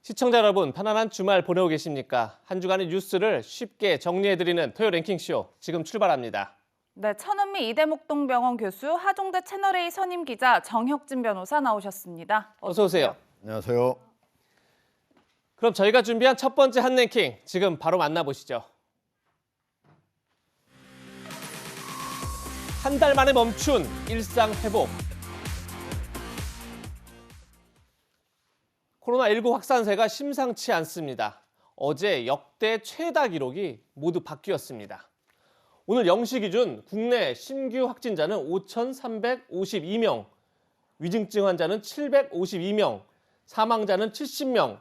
시청자 여러분, 편안한 주말 보내고 계십니까? 한 주간의 뉴스를 쉽게 정리해드리는 토요 랭킹쇼 지금 출발합니다. 네, 천은미 이대목동병원 교수, 하종대 채널A 선임 기자, 정혁진 변호사 나오셨습니다. 어서 오세요. 안녕하세요. 그럼 저희가 준비한 첫 번째 한 랭킹 지금 바로 만나보시죠. 한 달 만에 멈춘 일상 회복. 코로나19 확산세가 심상치 않습니다. 어제 역대 최다 기록이 모두 바뀌었습니다. 오늘 0시 기준 국내 신규 확진자는 5,352명, 위중증 환자는 752명, 사망자는 70명,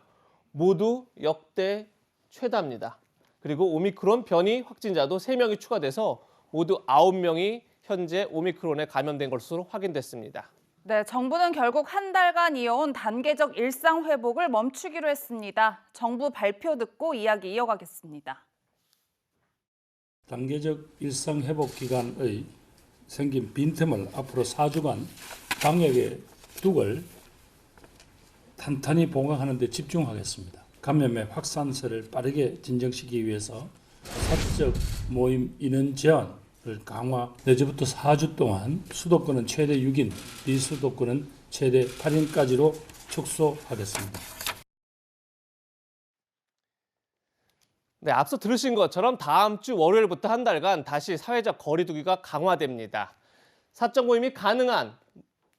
모두 역대 최다입니다. 그리고 오미크론 변이 확진자도 3명이 추가돼서 모두 9명이 현재 오미크론에 감염된 것으로 확인됐습니다. 네, 정부는 결국 한 달간 이어온 단계적 일상 회복을 멈추기로 했습니다. 정부 발표 듣고 이야기 이어가겠습니다. 단계적 일상 회복 기간의 생긴 빈틈을 앞으로 4주간 방역의 둑을 탄탄히 보강하는 데 집중하겠습니다. 감염의 확산세를 빠르게 진정시키기 위해서 사적 모임 인원 제한을 강화, 내일부터 4주 동안 수도권은 최대 6인, 비수도권은 최대 8인까지로 축소하겠습니다. 네, 앞서 들으신 것처럼 다음 주 월요일부터 한 달간 다시 사회적 거리 두기가 강화됩니다. 사적 모임이 가능한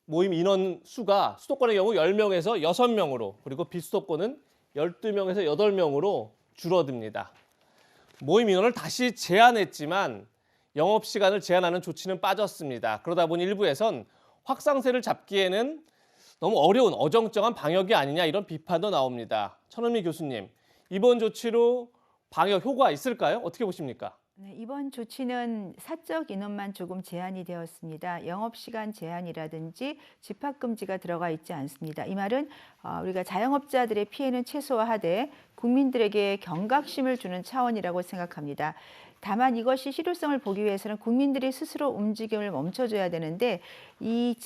모임 인원 수가 수도권의 경우 10명에서 6명으로, 그리고 비수도권은 12명에서 8명으로 줄어듭니다. 모임 인원을 다시 제한했지만 영업시간을 제한하는 조치는 빠졌습니다. 그러다 보니 일부에선 확산세를 잡기에는 너무 어려운 어정쩡한 방역이 아니냐 이런 비판도 나옵니다. 천은미 교수님, 이번 조치로 방역 효과 있을까요? 어떻게 보십니까? 네, 이번 조치는 사적 인원만 조금 제한이 되었습니다. 영업시간 제한이라든지 집합금지가 들어가 있지 않습니다. 이 말은 우리가 자영업자들의 피해는 최소화하되 국민들에게 경각심을 주는 차원이라고 생각합니다. 다만 이것이 실효성을 보기 위해서는 국민들이 스스로 움직임을 멈춰줘야 되는데 이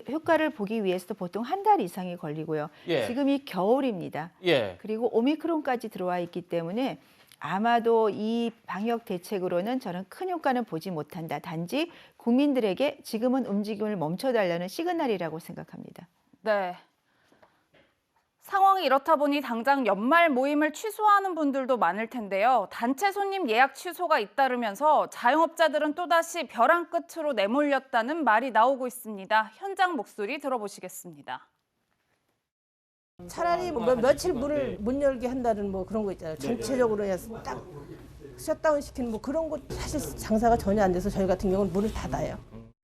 효과를 보기 위해서도 보통 한 달 이상이 걸리고요. 예. 지금이 겨울입니다. 예. 그리고 오미크론까지 들어와 있기 때문에 아마도 이 방역 대책으로는 저는 큰 효과는 보지 못한다. 단지 국민들에게 지금은 움직임을 멈춰달라는 시그널이라고 생각합니다. 네. 상황이 이렇다 보니 당장 연말 모임을 취소하는 분들도 많을 텐데요. 단체 손님 예약 취소가 잇따르면서 자영업자들은 또다시 벼랑 끝으로 내몰렸다는 말이 나오고 있습니다. 현장 목소리 들어보시겠습니다. 차라리 뭐 며칠 문을 못 열게 한다는 뭐 그런 거 있잖아요. 전체적으로 해서 딱 셧다운 시키는 뭐 그런 거 사실 장사가 전혀 안 돼서 저희 같은 경우는 문을 닫아요.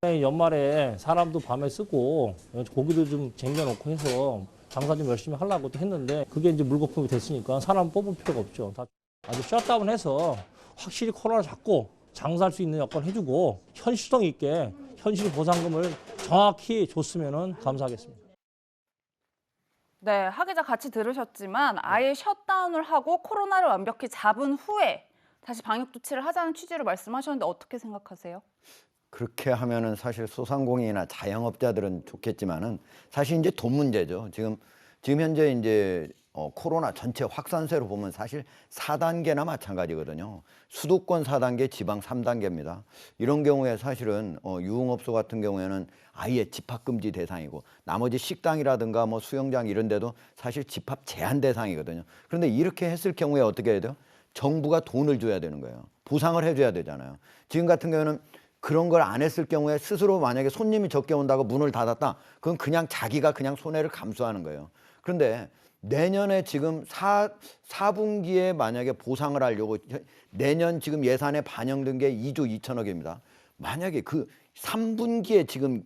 연말에 사람도 밤에 쓰고 고기도 좀 쟁여놓고 해서 장사 좀 열심히 하려고 또 했는데 그게 이제 물거품이 됐으니까 사람 뽑을 필요가 없죠. 다 아주 셧다운해서 확실히 코로나 잡고 장사할 수 있는 여건을 해주고 현실성 있게 현실 보상금을 정확히 줬으면 감사하겠습니다. 네, 하 기자 같이 들으셨지만 아예 셧다운을 하고 코로나를 완벽히 잡은 후에 다시 방역 조치를 하자는 취지로 말씀하셨는데 어떻게 생각하세요? 그렇게 하면은 사실 소상공인이나 자영업자들은 좋겠지만은 사실 이제 돈 문제죠. 지금 현재 이제 코로나 전체 확산세로 보면 사실 4단계나 마찬가지거든요. 수도권 4단계, 지방 3단계입니다. 이런 경우에 사실은 유흥업소 같은 경우에는 아예 집합금지 대상이고 나머지 식당이라든가 뭐 수영장 이런 데도 사실 집합 제한 대상이거든요. 그런데 이렇게 했을 경우에 어떻게 해야 돼요? 정부가 돈을 줘야 되는 거예요. 보상을 해줘야 되잖아요. 지금 같은 경우에는 그런 걸 안 했을 경우에 스스로 만약에 손님이 적게 온다고 문을 닫았다. 그건 그냥 자기가 그냥 손해를 감수하는 거예요. 그런데 내년에 지금 4분기에 만약에 보상을 하려고 내년 지금 예산에 반영된 게 2조 2천억입니다. 만약에 그 3분기에 지금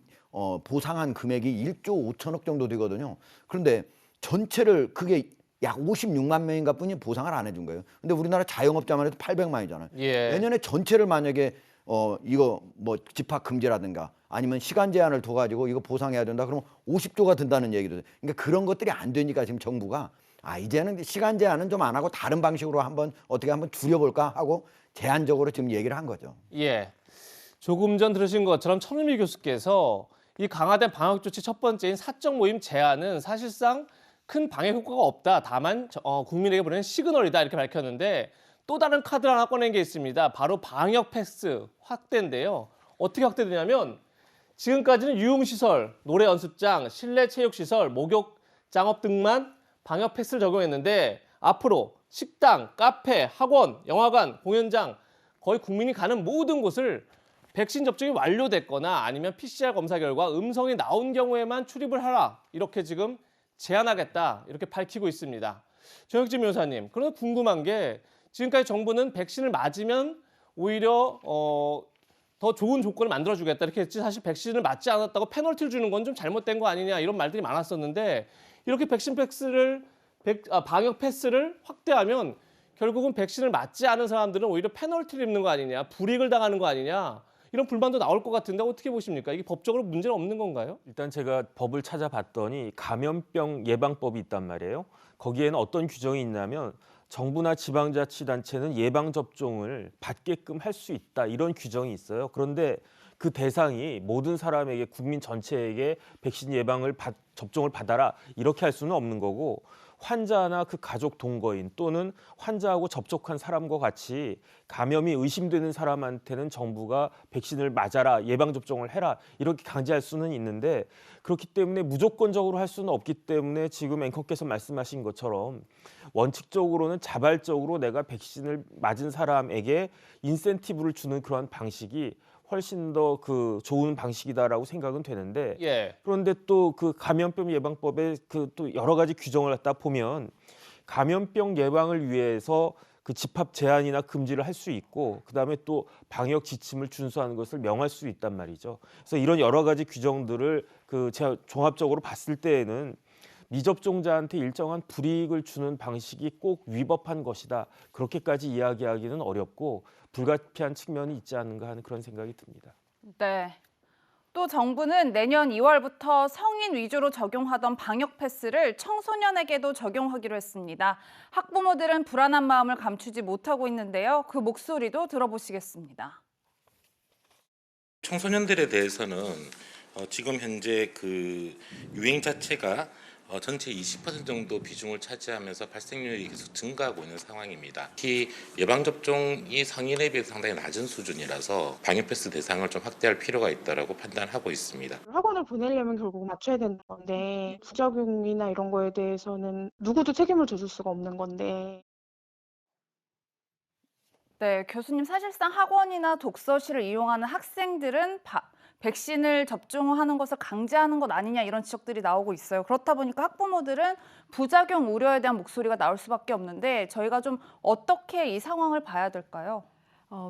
보상한 금액이 1조 5천억 정도 되거든요. 그런데 전체를 그게 약 56만 명인가 뿐이 보상을 안 해준 거예요. 근데 우리나라 자영업자만 해도 800만이잖아요. 예. 내년에 전체를 만약에 이거 뭐 집합 금지라든가 아니면 시간 제한을 둬가지고 이거 보상해야 된다 그러면 50조가 든다는 얘기도. 그러니까 그런 것들이 안 되니까 지금 정부가 이제는 시간 제한은 좀 안 하고 다른 방식으로 어떻게 한번 줄여볼까 하고 제한적으로 지금 얘기를 한 거죠. 예. 조금 전 들으신 것처럼 천은미 교수께서 이 강화된 방역 조치 첫 번째인 사적 모임 제한은 사실상 큰 방역 효과가 없다. 다만 국민에게 보내는 시그널이다 이렇게 밝혔는데 또 다른 카드를 하나 꺼낸 게 있습니다. 바로 방역 패스 확대인데요. 어떻게 확대되냐면 지금까지는 유흥시설, 노래 연습장, 실내 체육시설, 목욕장업 등만 방역 패스를 적용했는데 앞으로 식당, 카페, 학원, 영화관, 공연장 거의 국민이 가는 모든 곳을 백신 접종이 완료됐거나 아니면 PCR 검사 결과 음성이 나온 경우에만 출입을 하라. 이렇게 지금 제한하겠다. 이렇게 밝히고 있습니다. 정혁진 변호사님, 그런데 궁금한 게 지금까지 정부는 백신을 맞으면 오히려 더 좋은 조건을 만들어주겠다 이렇게 했지 사실 백신을 맞지 않았다고 페널티를 주는 건 좀 잘못된 거 아니냐 이런 말들이 많았었는데 이렇게 방역 패스를 확대하면 결국은 백신을 맞지 않은 사람들은 오히려 페널티를 입는 거 아니냐, 불이익을 당하는 거 아니냐 이런 불만도 나올 것 같은데 어떻게 보십니까? 이게 법적으로 문제는 없는 건가요? 일단 제가 법을 찾아봤더니 감염병 예방법이 있단 말이에요. 거기에는 어떤 규정이 있냐면 정부나 지방자치단체는 예방접종을 받게끔 할 수 있다 이런 규정이 있어요. 그런데 그 대상이 모든 사람에게 국민 전체에게 백신 접종을 받아라 이렇게 할 수는 없는 거고 환자나 그 가족 동거인 또는 환자하고 접촉한 사람과 같이 감염이 의심되는 사람한테는 정부가 백신을 맞아라, 예방접종을 해라 이렇게 강제할 수는 있는데 그렇기 때문에 무조건적으로 할 수는 없기 때문에 지금 앵커께서 말씀하신 것처럼 원칙적으로는 자발적으로 내가 백신을 맞은 사람에게 인센티브를 주는 그런 방식이 훨씬 더 그 좋은 방식이다라고 생각은 되는데 예. 그런데 또 그 감염병 예방법에 그 또 여러 가지 규정을 갖다 보면 감염병 예방을 위해서 그 집합 제한이나 금지를 할 수 있고 그다음에 또 방역 지침을 준수하는 것을 명할 수 있단 말이죠. 그래서 이런 여러 가지 규정들을 제가 종합적으로 봤을 때에는 미접종자한테 일정한 불이익을 주는 방식이 꼭 위법한 것이다. 그렇게까지 이야기하기는 어렵고 불가피한 측면이 있지 않는가 하는 그런 생각이 듭니다. 네. 또 정부는 내년 2월부터 성인 위주로 적용하던 방역 패스를 청소년에게도 적용하기로 했습니다. 학부모들은 불안한 마음을 감추지 못하고 있는데요. 그 목소리도 들어보시겠습니다. 청소년들에 대해서는 지금 현재 그 유행 자체가 전체 20% 정도 비중을 차지하면서 발생률이 계속 증가하고 있는 상황입니다. 특히 예방접종이 성인에 비해서 상당히 낮은 수준이라서 방역 패스 대상을 좀 확대할 필요가 있다고 판단하고 있습니다. 학원을 보내려면 결국 맞춰야 되는 건데 부작용이나 이런 거에 대해서는 누구도 책임을 져줄 수가 없는 건데. 네, 교수님 사실상 학원이나 독서실을 이용하는 학생들은 백신을 접종하는 것을 강제하는 것 아니냐 이런 지적들이 나오고 있어요. 그렇다 보니까 학부모들은 부작용 우려에 대한 목소리가 나올 수밖에 없는데 저희가 좀 어떻게 이 상황을 봐야 될까요?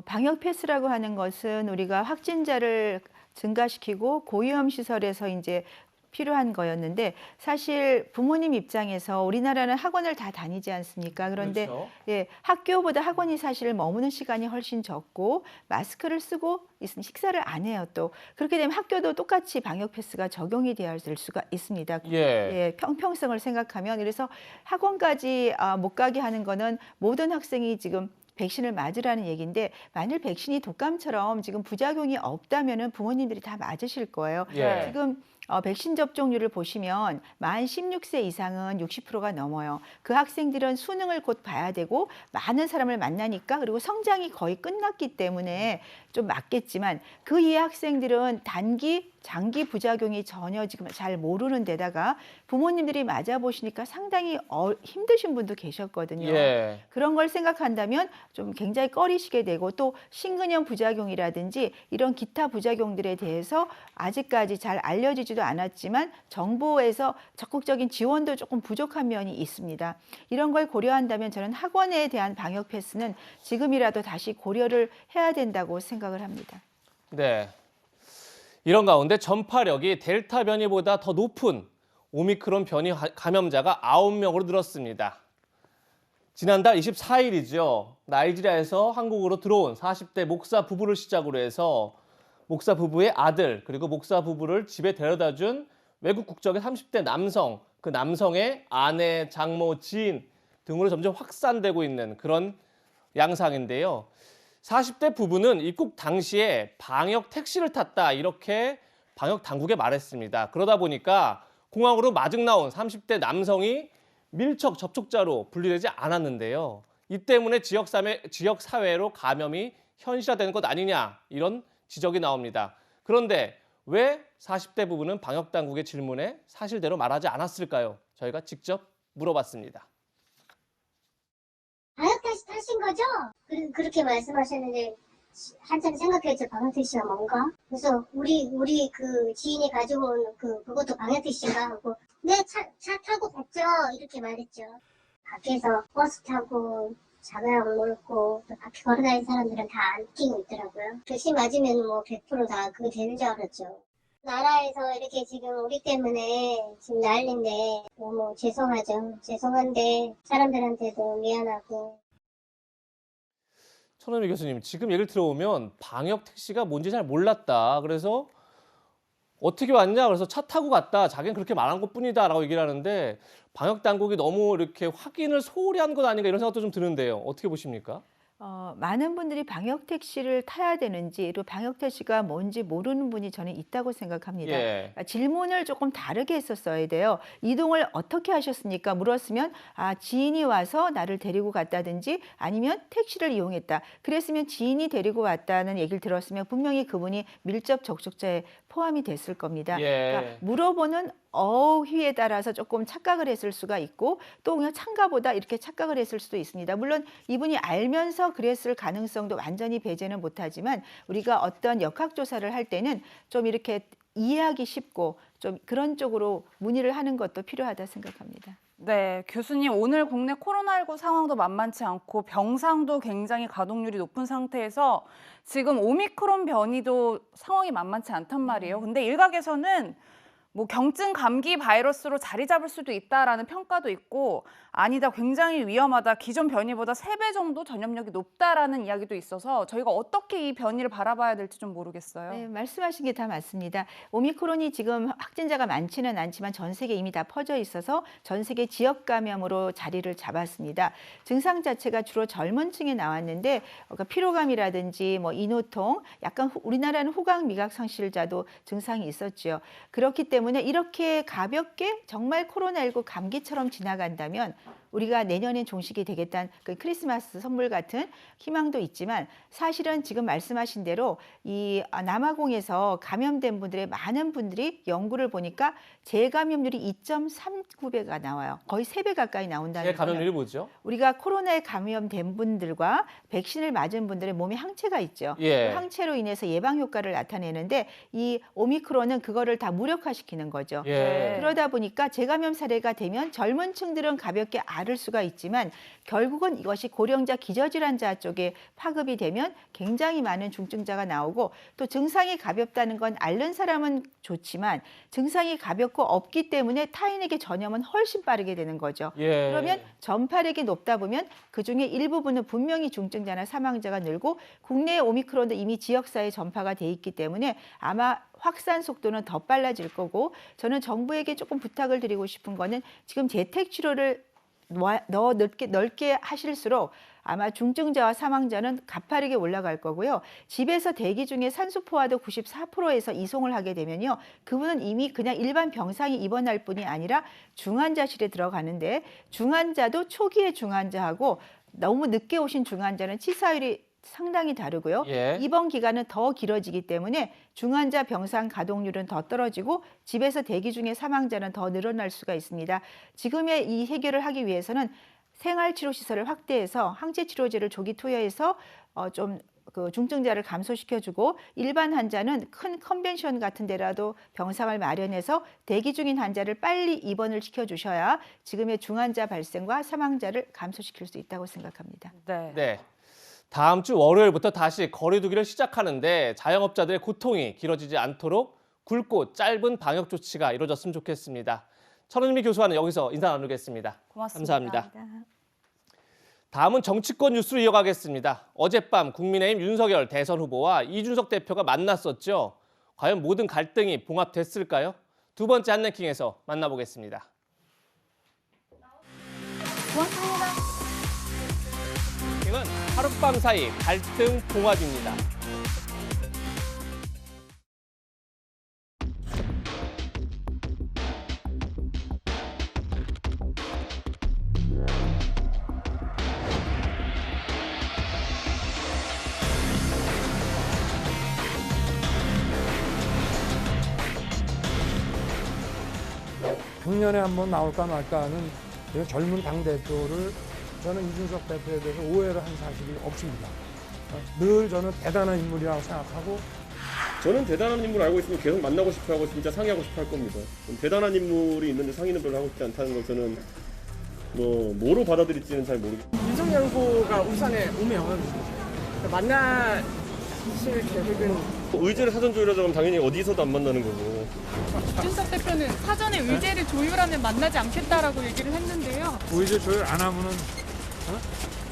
방역 패스라고 하는 것은 우리가 확진자를 증가시키고 고위험 시설에서 이제 필요한 거였는데 사실 부모님 입장에서 우리나라는 학원을 다 다니지 않습니까? 그런데 그렇죠. 예, 학교보다 학원이 사실 머무는 시간이 훨씬 적고 마스크를 쓰고 있으면 식사를 안 해요. 또 그렇게 되면 학교도 똑같이 방역 패스가 적용이 되어야 될 수가 있습니다. 예. 평평성을 생각하면 그래서 학원까지 못 가게 하는 거는 모든 학생이 지금 백신을 맞으라는 얘기인데 만일 백신이 독감처럼 지금 부작용이 없다면은 부모님들이 다 맞으실 거예요. 예. 지금 백신 접종률을 보시면 만 16세 이상은 60%가 넘어요. 그 학생들은 수능을 곧 봐야 되고 많은 사람을 만나니까 그리고 성장이 거의 끝났기 때문에 좀 맞겠지만 그 이해 학생들은 단기, 장기 부작용이 전혀 지금 잘 모르는 데다가 부모님들이 맞아보시니까 상당히 힘드신 분도 계셨거든요. 예. 그런 걸 생각한다면 좀 굉장히 꺼리시게 되고 또 심근염 부작용이라든지 이런 기타 부작용들에 대해서 아직까지 잘 알려지지도 않았지만 정부에서 적극적인 지원도 조금 부족한 면이 있습니다. 이런 걸 고려한다면 저는 학원에 대한 방역 패스는 지금이라도 다시 고려를 해야 된다고 생각을 합니다. 네. 이런 가운데 전파력이 델타 변이보다 더 높은 오미크론 변이 감염자가 9명으로 늘었습니다. 지난달 24일이죠. 나이지리아에서 한국으로 들어온 40대 목사 부부를 시작으로 해서 목사 부부의 아들 그리고 목사 부부를 집에 데려다준 외국 국적의 30대 남성, 그 남성의 아내, 장모, 지인 등으로 점점 확산되고 있는 그런 양상인데요. 40대 부부는 입국 당시에 방역 택시를 탔다 이렇게 방역 당국에 말했습니다. 그러다 보니까 공항으로 마중 나온 30대 남성이 밀접 접촉자로 분리되지 않았는데요. 이 때문에 지역 사회로 감염이 현실화되는 것 아니냐 이런 지적이 나옵니다. 그런데 왜 40대 부부는 방역 당국의 질문에 사실대로 말하지 않았을까요? 저희가 직접 물어봤습니다. 방역 택시 타신 거죠? 그렇게 말씀하셨는데 한참 생각했죠. 방역 택시가 뭔가? 그래서 우리 그 지인이 가지고 온 그것도 방역 택시인가 하고 네, 차 타고 갔죠. 이렇게 말했죠. 밖에서 버스 타고 자가용 몰고 또 밖에 걸어다니는 사람들은 다 안 끼고 있더라고요. 백신 맞으면 뭐 100% 다 그게 되는 줄 알았죠. 나라에서 이렇게 지금 우리 때문에 지금 난리인데 너무 죄송하죠. 죄송한데 사람들한테도 미안하고. 천은미 교수님, 지금 얘기를 들어보면 방역 택시가 뭔지 잘 몰랐다. 그래서 어떻게 왔냐? 그래서 차 타고 갔다. 자기는 그렇게 말한 것뿐이다라고 얘기를 하는데 방역 당국이 너무 이렇게 확인을 소홀히 한 것 아닌가 이런 생각도 좀 드는데요. 어떻게 보십니까? 많은 분들이 방역 택시를 타야 되는지 그리고 방역 택시가 뭔지 모르는 분이 저는 있다고 생각합니다. 예. 그러니까 질문을 조금 다르게 했었어야 돼요. 이동을 어떻게 하셨습니까? 물었으면 지인이 와서 나를 데리고 갔다든지 아니면 택시를 이용했다. 그랬으면 지인이 데리고 왔다는 얘기를 들었으면 분명히 그분이 밀접 접촉자에 포함이 됐을 겁니다. 예. 그러니까 물어보는 어휘에 따라서 조금 착각을 했을 수가 있고 또 그냥 참가보다 이렇게 착각을 했을 수도 있습니다. 물론 이분이 알면서 그랬을 가능성도 완전히 배제는 못하지만 우리가 어떤 역학조사를 할 때는 좀 이렇게 이해하기 쉽고 좀 그런 쪽으로 문의를 하는 것도 필요하다 생각합니다. 네, 교수님 오늘 국내 코로나19 상황도 만만치 않고 병상도 굉장히 가동률이 높은 상태에서 지금 오미크론 변이도 상황이 만만치 않단 말이에요. 근데 일각에서는 뭐 경증 감기 바이러스로 자리 잡을 수도 있다라는 평가도 있고 아니다 굉장히 위험하다 기존 변이보다 3배 정도 전염력이 높다라는 이야기도 있어서 저희가 어떻게 이 변이를 바라봐야 될지 좀 모르겠어요. 네, 말씀하신 게 다 맞습니다. 오미크론이 지금 확진자가 많지는 않지만 전 세계 이미 다 퍼져 있어서 전 세계 지역 감염으로 자리를 잡았습니다. 증상 자체가 주로 젊은 층에 나왔는데 그러니까 피로감이라든지 뭐 인후통, 약간 우리나라는 후각 미각 상실자도 증상이 있었죠. 그렇기 때문에 이렇게 가볍게 정말 코로나19 감기처럼 지나간다면 우리가 내년엔 종식이 되겠다는 그 크리스마스 선물 같은 희망도 있지만 사실은 지금 말씀하신 대로 이 남아공에서 감염된 분들의 많은 분들이 연구를 보니까 재감염률이 2.39배가 나와요. 거의 3배 가까이 나온다는 거예요. 재감염률이 뭐죠? 우리가 코로나에 감염된 분들과 백신을 맞은 분들의 몸에 항체가 있죠. 예. 그 항체로 인해서 예방 효과를 나타내는데 이 오미크론은 그거를 다 무력화시키는 거죠. 예. 그러다 보니까 재감염 사례가 되면 젊은 층들은 가볍게 앓을 수가 있지만 결국은 이것이 고령자 기저질환자 쪽에 파급이 되면 굉장히 많은 중증자가 나오고 또 증상이 가볍다는 건 앓는 사람은 좋지만 증상이 가볍고 없기 때문에 타인에게 전염은 훨씬 빠르게 되는 거죠. 예. 그러면 전파력이 높다 보면 그중에 일부분은 분명히 중증자나 사망자가 늘고 국내의 오미크론도 이미 지역사회에 전파가 돼 있기 때문에 아마 확산 속도는 더 빨라질 거고 저는 정부에게 조금 부탁을 드리고 싶은 거는 지금 재택치료를 더 넓게 하실수록 아마 중증자와 사망자는 가파르게 올라갈 거고요. 집에서 대기 중에 산소포화도 94%에서 이송을 하게 되면요. 그분은 이미 그냥 일반 병상에 입원할 뿐이 아니라 중환자실에 들어가는데 중환자도 초기의 중환자하고 너무 늦게 오신 중환자는 치사율이 상당히 다르고요. 예. 입원 기간은 더 길어지기 때문에 중환자 병상 가동률은 더 떨어지고 집에서 대기 중에 사망자는 더 늘어날 수가 있습니다. 지금의 이 해결을 하기 위해서는 생활치료시설을 확대해서 항체치료제를 조기 투여해서 좀 그 중증자를 감소시켜주고 일반 환자는 큰 컨벤션 같은 데라도 병상을 마련해서 대기 중인 환자를 빨리 입원을 시켜주셔야 지금의 중환자 발생과 사망자를 감소시킬 수 있다고 생각합니다. 네. 네. 다음 주 월요일부터 다시 거리 두기를 시작하는데 자영업자들의 고통이 길어지지 않도록 굵고 짧은 방역 조치가 이루어졌으면 좋겠습니다. 천은미 교수와는 여기서 인사 나누겠습니다. 고맙습니다. 감사합니다. 다음은 정치권 뉴스로 이어가겠습니다. 어젯밤 국민의힘 윤석열 대선 후보와 이준석 대표가 만났었죠. 과연 모든 갈등이 봉합됐을까요? 두 번째 한랭킹에서 만나보겠습니다. 고맙습니다. 이건 하룻밤 사이 갈등 봉합입니다. 작년에 한번 나올까 말까 하는 이런 젊은 당대표를 저는 이준석 대표에 대해서 오해를 한 사실이 없습니다. 늘 저는 대단한 인물이라고 생각하고 저는 대단한 인물 알고 있으면 계속 만나고 싶어하고 진짜 상의하고 싶어 할 겁니다. 대단한 인물이 있는데 상의는 별로 하고 싶지 않다는 걸 저는 뭐로 받아들일지는 잘 모르겠어요. 윤석열 후보가 울산에 오면 만나실 계획은? 의제를 사전 조율하자 면 당연히 어디서도 안 만나는 거고. 이준석 대표는 사전에 의제를 조율하면 만나지 않겠다라고 얘기를 했는데요. 의제 조율 안 하면은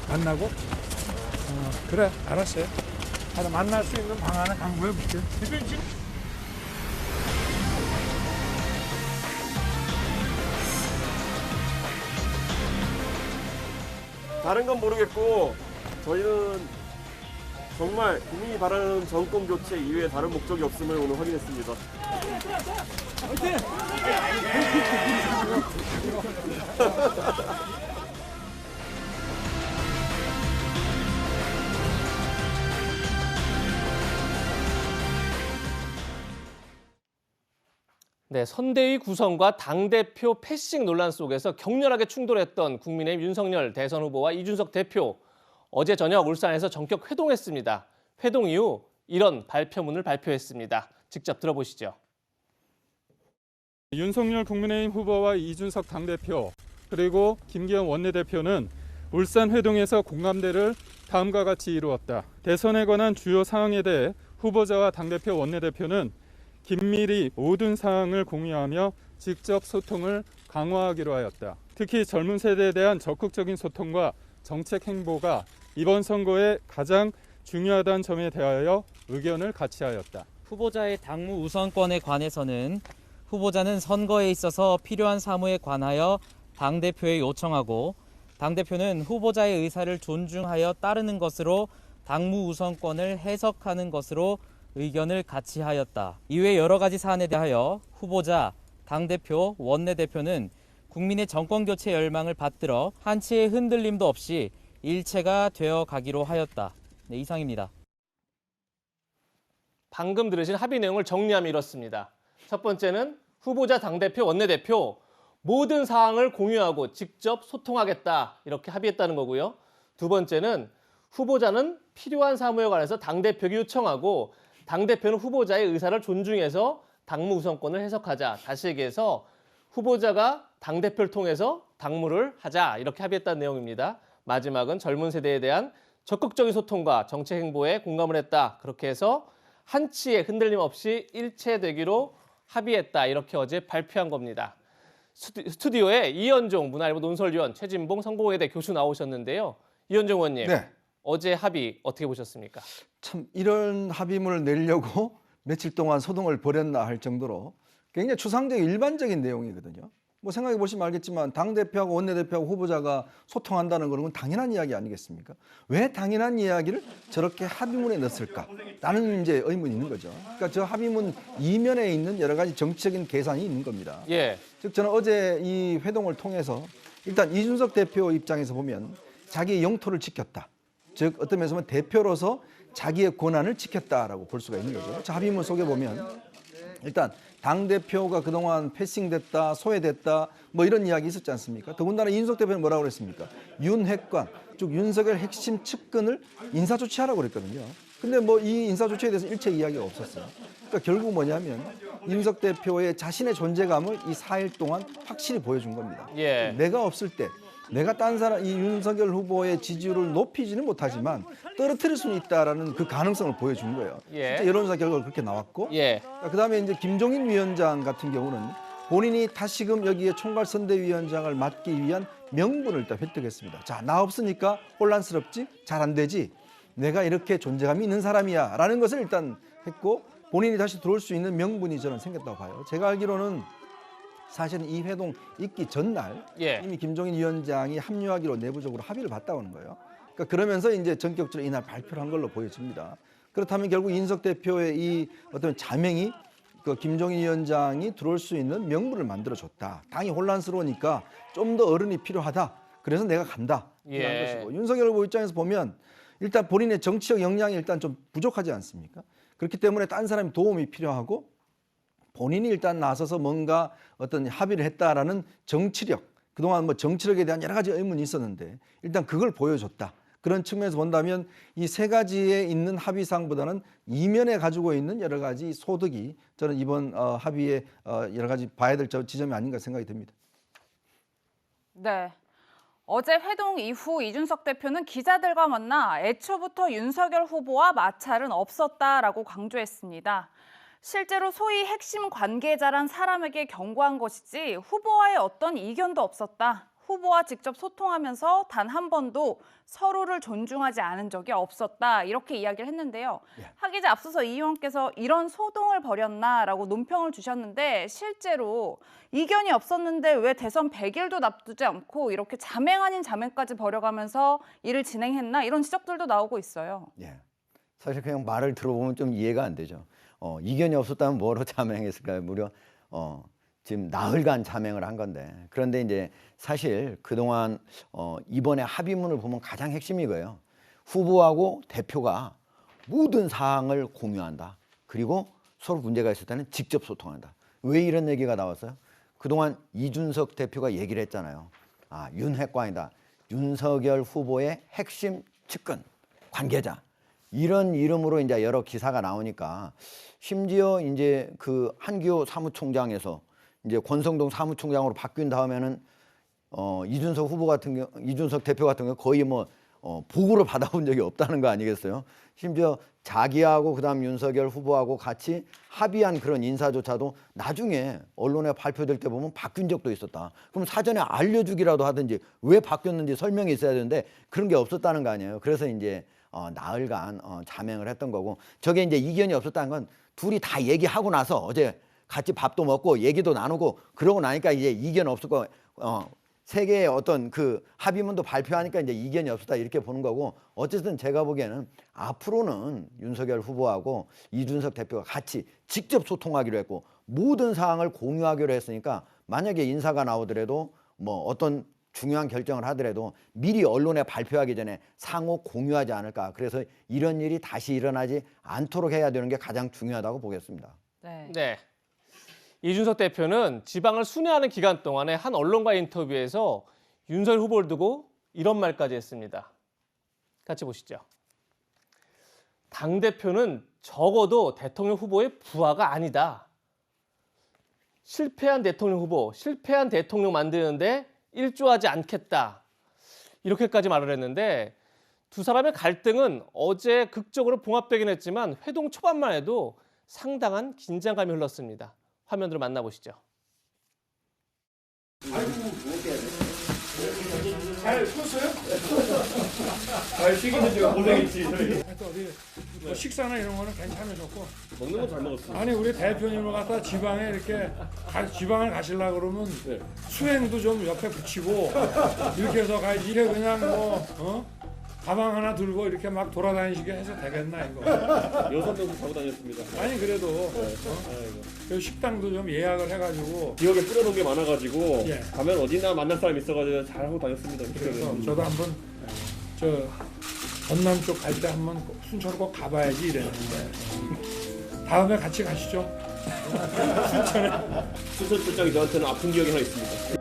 만나고? 그래, 알았어요. 하여튼 만날 수 있는 방안을 강구해 볼게요. 다른 건 모르겠고 저희는 정말 국민이 바라는 정권 교체 이외에 다른 목적이 없음을 오늘 확인했습니다. 네, 선대위 구성과 당대표 패싱 논란 속에서 격렬하게 충돌했던 국민의힘 윤석열 대선 후보와 이준석 대표. 어제 저녁 울산에서 전격 회동했습니다. 회동 이후 이런 발표문을 발표했습니다. 직접 들어보시죠. 윤석열 국민의힘 후보와 이준석 당대표 그리고 김기현 원내대표는 울산 회동에서 공감대를 다음과 같이 이루었다. 대선에 관한 주요 사항에 대해 후보자와 당대표 원내대표는 긴밀히 모든 사항을 공유하며 직접 소통을 강화하기로 하였다. 특히 젊은 세대에 대한 적극적인 소통과 정책 행보가 이번 선거에 가장 중요하다는 점에 대하여 의견을 같이 하였다. 후보자의 당무 우선권에 관해서는 후보자는 선거에 있어서 필요한 사무에 관하여 당대표에 요청하고 당대표는 후보자의 의사를 존중하여 따르는 것으로 당무 우선권을 해석하는 것으로 의견을 같이 하였다. 이외 여러 가지 사안에 대하여 후보자, 당대표, 원내대표는 국민의 정권교체 열망을 받들어 한치의 흔들림도 없이 일체가 되어 가기로 하였다. 네, 이상입니다. 방금 들으신 합의 내용을 정리하면 이렇습니다. 첫 번째는 후보자, 당대표, 원내대표 모든 사항을 공유하고 직접 소통하겠다 이렇게 합의했다는 거고요. 두 번째는 후보자는 필요한 사무에 관해서 당대표에게 요청하고 당대표는 후보자의 의사를 존중해서 당무 우선권을 해석하자. 다시 얘기해서 후보자가 당대표를 통해서 당무를 하자 이렇게 합의했다는 내용입니다. 마지막은 젊은 세대에 대한 적극적인 소통과 정책 행보에 공감을 했다. 그렇게 해서 한치의 흔들림 없이 일체되기로 합의했다. 이렇게 어제 발표한 겁니다. 스튜디오에 이현종 문화일보 논설위원, 최진봉 성공회대 교수 나오셨는데요. 이현종 의원님, 네. 어제 합의 어떻게 보셨습니까? 참 이런 합의문을 내려고 며칠 동안 소동을 벌였나 할 정도로 굉장히 추상적인 일반적인 내용이거든요. 뭐 생각해 보시면 알겠지만 당대표하고 원내대표하고 후보자가 소통한다는 건 당연한 이야기 아니겠습니까? 왜 당연한 이야기를 저렇게 합의문에 넣었을까? 라는 이제 의문이 있는 거죠. 그러니까 저 합의문 이면에 있는 여러 가지 정치적인 계산이 있는 겁니다. 예. 즉 저는 어제 이 회동을 통해서 일단 이준석 대표 입장에서 보면 자기의 영토를 지켰다. 즉 어떤 면에서 보면 대표로서 자기의 권한을 지켰다라고 볼 수가 있는 거죠. 자, 합의문 속에 보면 일단 당대표가 그동안 패싱됐다, 소외됐다 뭐 이런 이야기 있었지 않습니까? 더군다나 이준석 대표는 뭐라고 그랬습니까? 윤핵관, 즉 윤석열 핵심 측근을 인사조치하라고 그랬거든요. 근데 뭐 이 인사조치에 대해서 일체 이야기가 없었어요. 그러니까 결국 뭐냐면 이준석 대표의 자신의 존재감을 이 4일 동안 확실히 보여준 겁니다. 예. 내가 없을 때 내가 딴 사람 이 윤석열 후보의 지지율을 높이지는 못하지만 떨어뜨릴 수는 있다라는 그 가능성을 보여준 거예요. 예. 진짜 여론조사 결과가 그렇게 나왔고, 예. 그다음에 이제 김종인 위원장 같은 경우는 본인이 다시금 여기에 총괄선대위원장을 맡기 위한 명분을 일단 획득했습니다. 자, 나 없으니까 혼란스럽지, 잘 안 되지. 내가 이렇게 존재감이 있는 사람이야라는 것을 일단 했고 본인이 다시 들어올 수 있는 명분이 저는 생겼다고 봐요. 제가 알기로는. 사실은 이 회동 있기 전날 예. 이미 김종인 위원장이 합류하기로 내부적으로 합의를 봤다 오는 거예요. 그러니까 그러면서 이제 전격적으로 이날 발표를 한 걸로 보여집니다. 그렇다면 결국 이준석 대표의 이 어떤 자명이 그 김종인 위원장이 들어올 수 있는 명분을 만들어줬다. 당이 혼란스러우니까 좀 더 어른이 필요하다. 그래서 내가 간다. 이런 예. 것이고 윤석열 후보 입장에서 보면 일단 본인의 정치적 역량이 일단 좀 부족하지 않습니까? 그렇기 때문에 딴 사람의 도움이 필요하고 본인이 일단 나서서 뭔가 어떤 합의를 했다라는 정치력, 그동안 뭐 정치력에 대한 여러 가지 의문이 있었는데 일단 그걸 보여줬다. 그런 측면에서 본다면 이 세 가지에 있는 합의사항보다는 이면에 가지고 있는 여러 가지 소득이 저는 이번 합의에 여러 가지 봐야 될 지점이 아닌가 생각이 듭니다. 네. 어제 회동 이후 이준석 대표는 기자들과 만나 애초부터 윤석열 후보와 마찰은 없었다라고 강조했습니다. 실제로 소위 핵심 관계자란 사람에게 경고한 것이지 후보와의 어떤 이견도 없었다. 후보와 직접 소통하면서 단 한 번도 서로를 존중하지 않은 적이 없었다. 이렇게 이야기를 했는데요. 하 기자, 앞서서 이 의원께서 이런 소동을 벌였나라고 논평을 주셨는데 실제로 이견이 없었는데 왜 대선 100일도 납두지 않고 이렇게 자맹 아닌 자맹까지 벌여가면서 일을 진행했나 이런 지적들도 나오고 있어요. 예. 사실 그냥 말을 들어보면 좀 이해가 안 되죠. 이견이 없었다면 뭐로 자맹했을까요? 무려 지금 나흘간 자맹을 한 건데, 그런데 이제 사실 그동안 이번에 합의문을 보면 가장 핵심이 이거예요. 후보하고 대표가 모든 사항을 공유한다. 그리고 서로 문제가 있을 때는 직접 소통한다. 왜 이런 얘기가 나왔어요? 그동안 이준석 대표가 얘기를 했잖아요. 윤핵관이다. 윤석열 후보의 핵심 측근, 관계자. 이런 이름으로 이제 여러 기사가 나오니까 심지어 이제 그 한기호 사무총장에서 이제 권성동 사무총장으로 바뀐 다음에는 이준석 후보 같은 경우, 이준석 대표 같은 경우 거의 뭐 보고를 받아본 적이 없다는 거 아니겠어요? 심지어 자기하고 그다음 윤석열 후보하고 같이 합의한 그런 인사조차도 나중에 언론에 발표될 때 보면 바뀐 적도 있었다. 그럼 사전에 알려주기라도 하든지 왜 바뀌었는지 설명이 있어야 되는데 그런 게 없었다는 거 아니에요. 그래서 이제 나흘간 자맹을 했던 거고, 저게 이제 이견이 없었다는 건 둘이 다 얘기하고 나서 어제 같이 밥도 먹고 얘기도 나누고 그러고 나니까 이제 이견 없었고 세 개의 어떤 그 합의문도 발표하니까 이제 이견이 없었다 이렇게 보는 거고, 어쨌든 제가 보기에는 앞으로는 윤석열 후보하고 이준석 대표가 같이 직접 소통하기로 했고 모든 사항을 공유하기로 했으니까 만약에 인사가 나오더라도 뭐 어떤 중요한 결정을 하더라도 미리 언론에 발표하기 전에 상호 공유하지 않을까. 그래서 이런 일이 다시 일어나지 않도록 해야 되는 게 가장 중요하다고 보겠습니다. 네. 이준석 대표는 지방을 순회하는 기간 동안에 한 언론과의 인터뷰에서 윤석열 후보를 두고 이런 말까지 했습니다. 같이 보시죠. 당대표는 적어도 대통령 후보의 부하가 아니다. 실패한 대통령 후보, 실패한 대통령 만드는데 일조하지 않겠다. 이렇게까지 말을 했는데 두 사람의 갈등은 어제 극적으로 봉합되긴 했지만 회동 초반만 해도 상당한 긴장감이 흘렀습니다. 화면으로 만나보시죠. 잘 컸어요? 잘 쉬기는 제가 고생했지. 뭐 식사나 이런 거는 괜찮으셨고 먹는 건 잘 먹었어요. 아니 우리 대표님을 갖다 지방에 이렇게 지방을 가시려고 그러면 수행도 좀 옆에 붙이고 이렇게 해서 가야지. 이래 그냥 뭐 가방 하나 들고 이렇게 막 돌아다니시게 해서 되겠나 이거. 6명도 타고 다녔습니다. 아니 그래도 그 식당도 좀 예약을 해가지고 기억에 뿌려놓은 게 많아가지고 예. 가면 어디나 만날 사람 있어가지고 잘 하고 다녔습니다. 그래서 저도 한번 저 전남 쪽 갈 때 한번 순천을 꼭 가봐야지 이랬는데 다음에 같이 가시죠. 순천 출장이 저한테는 아픈 기억이 하나 있습니다.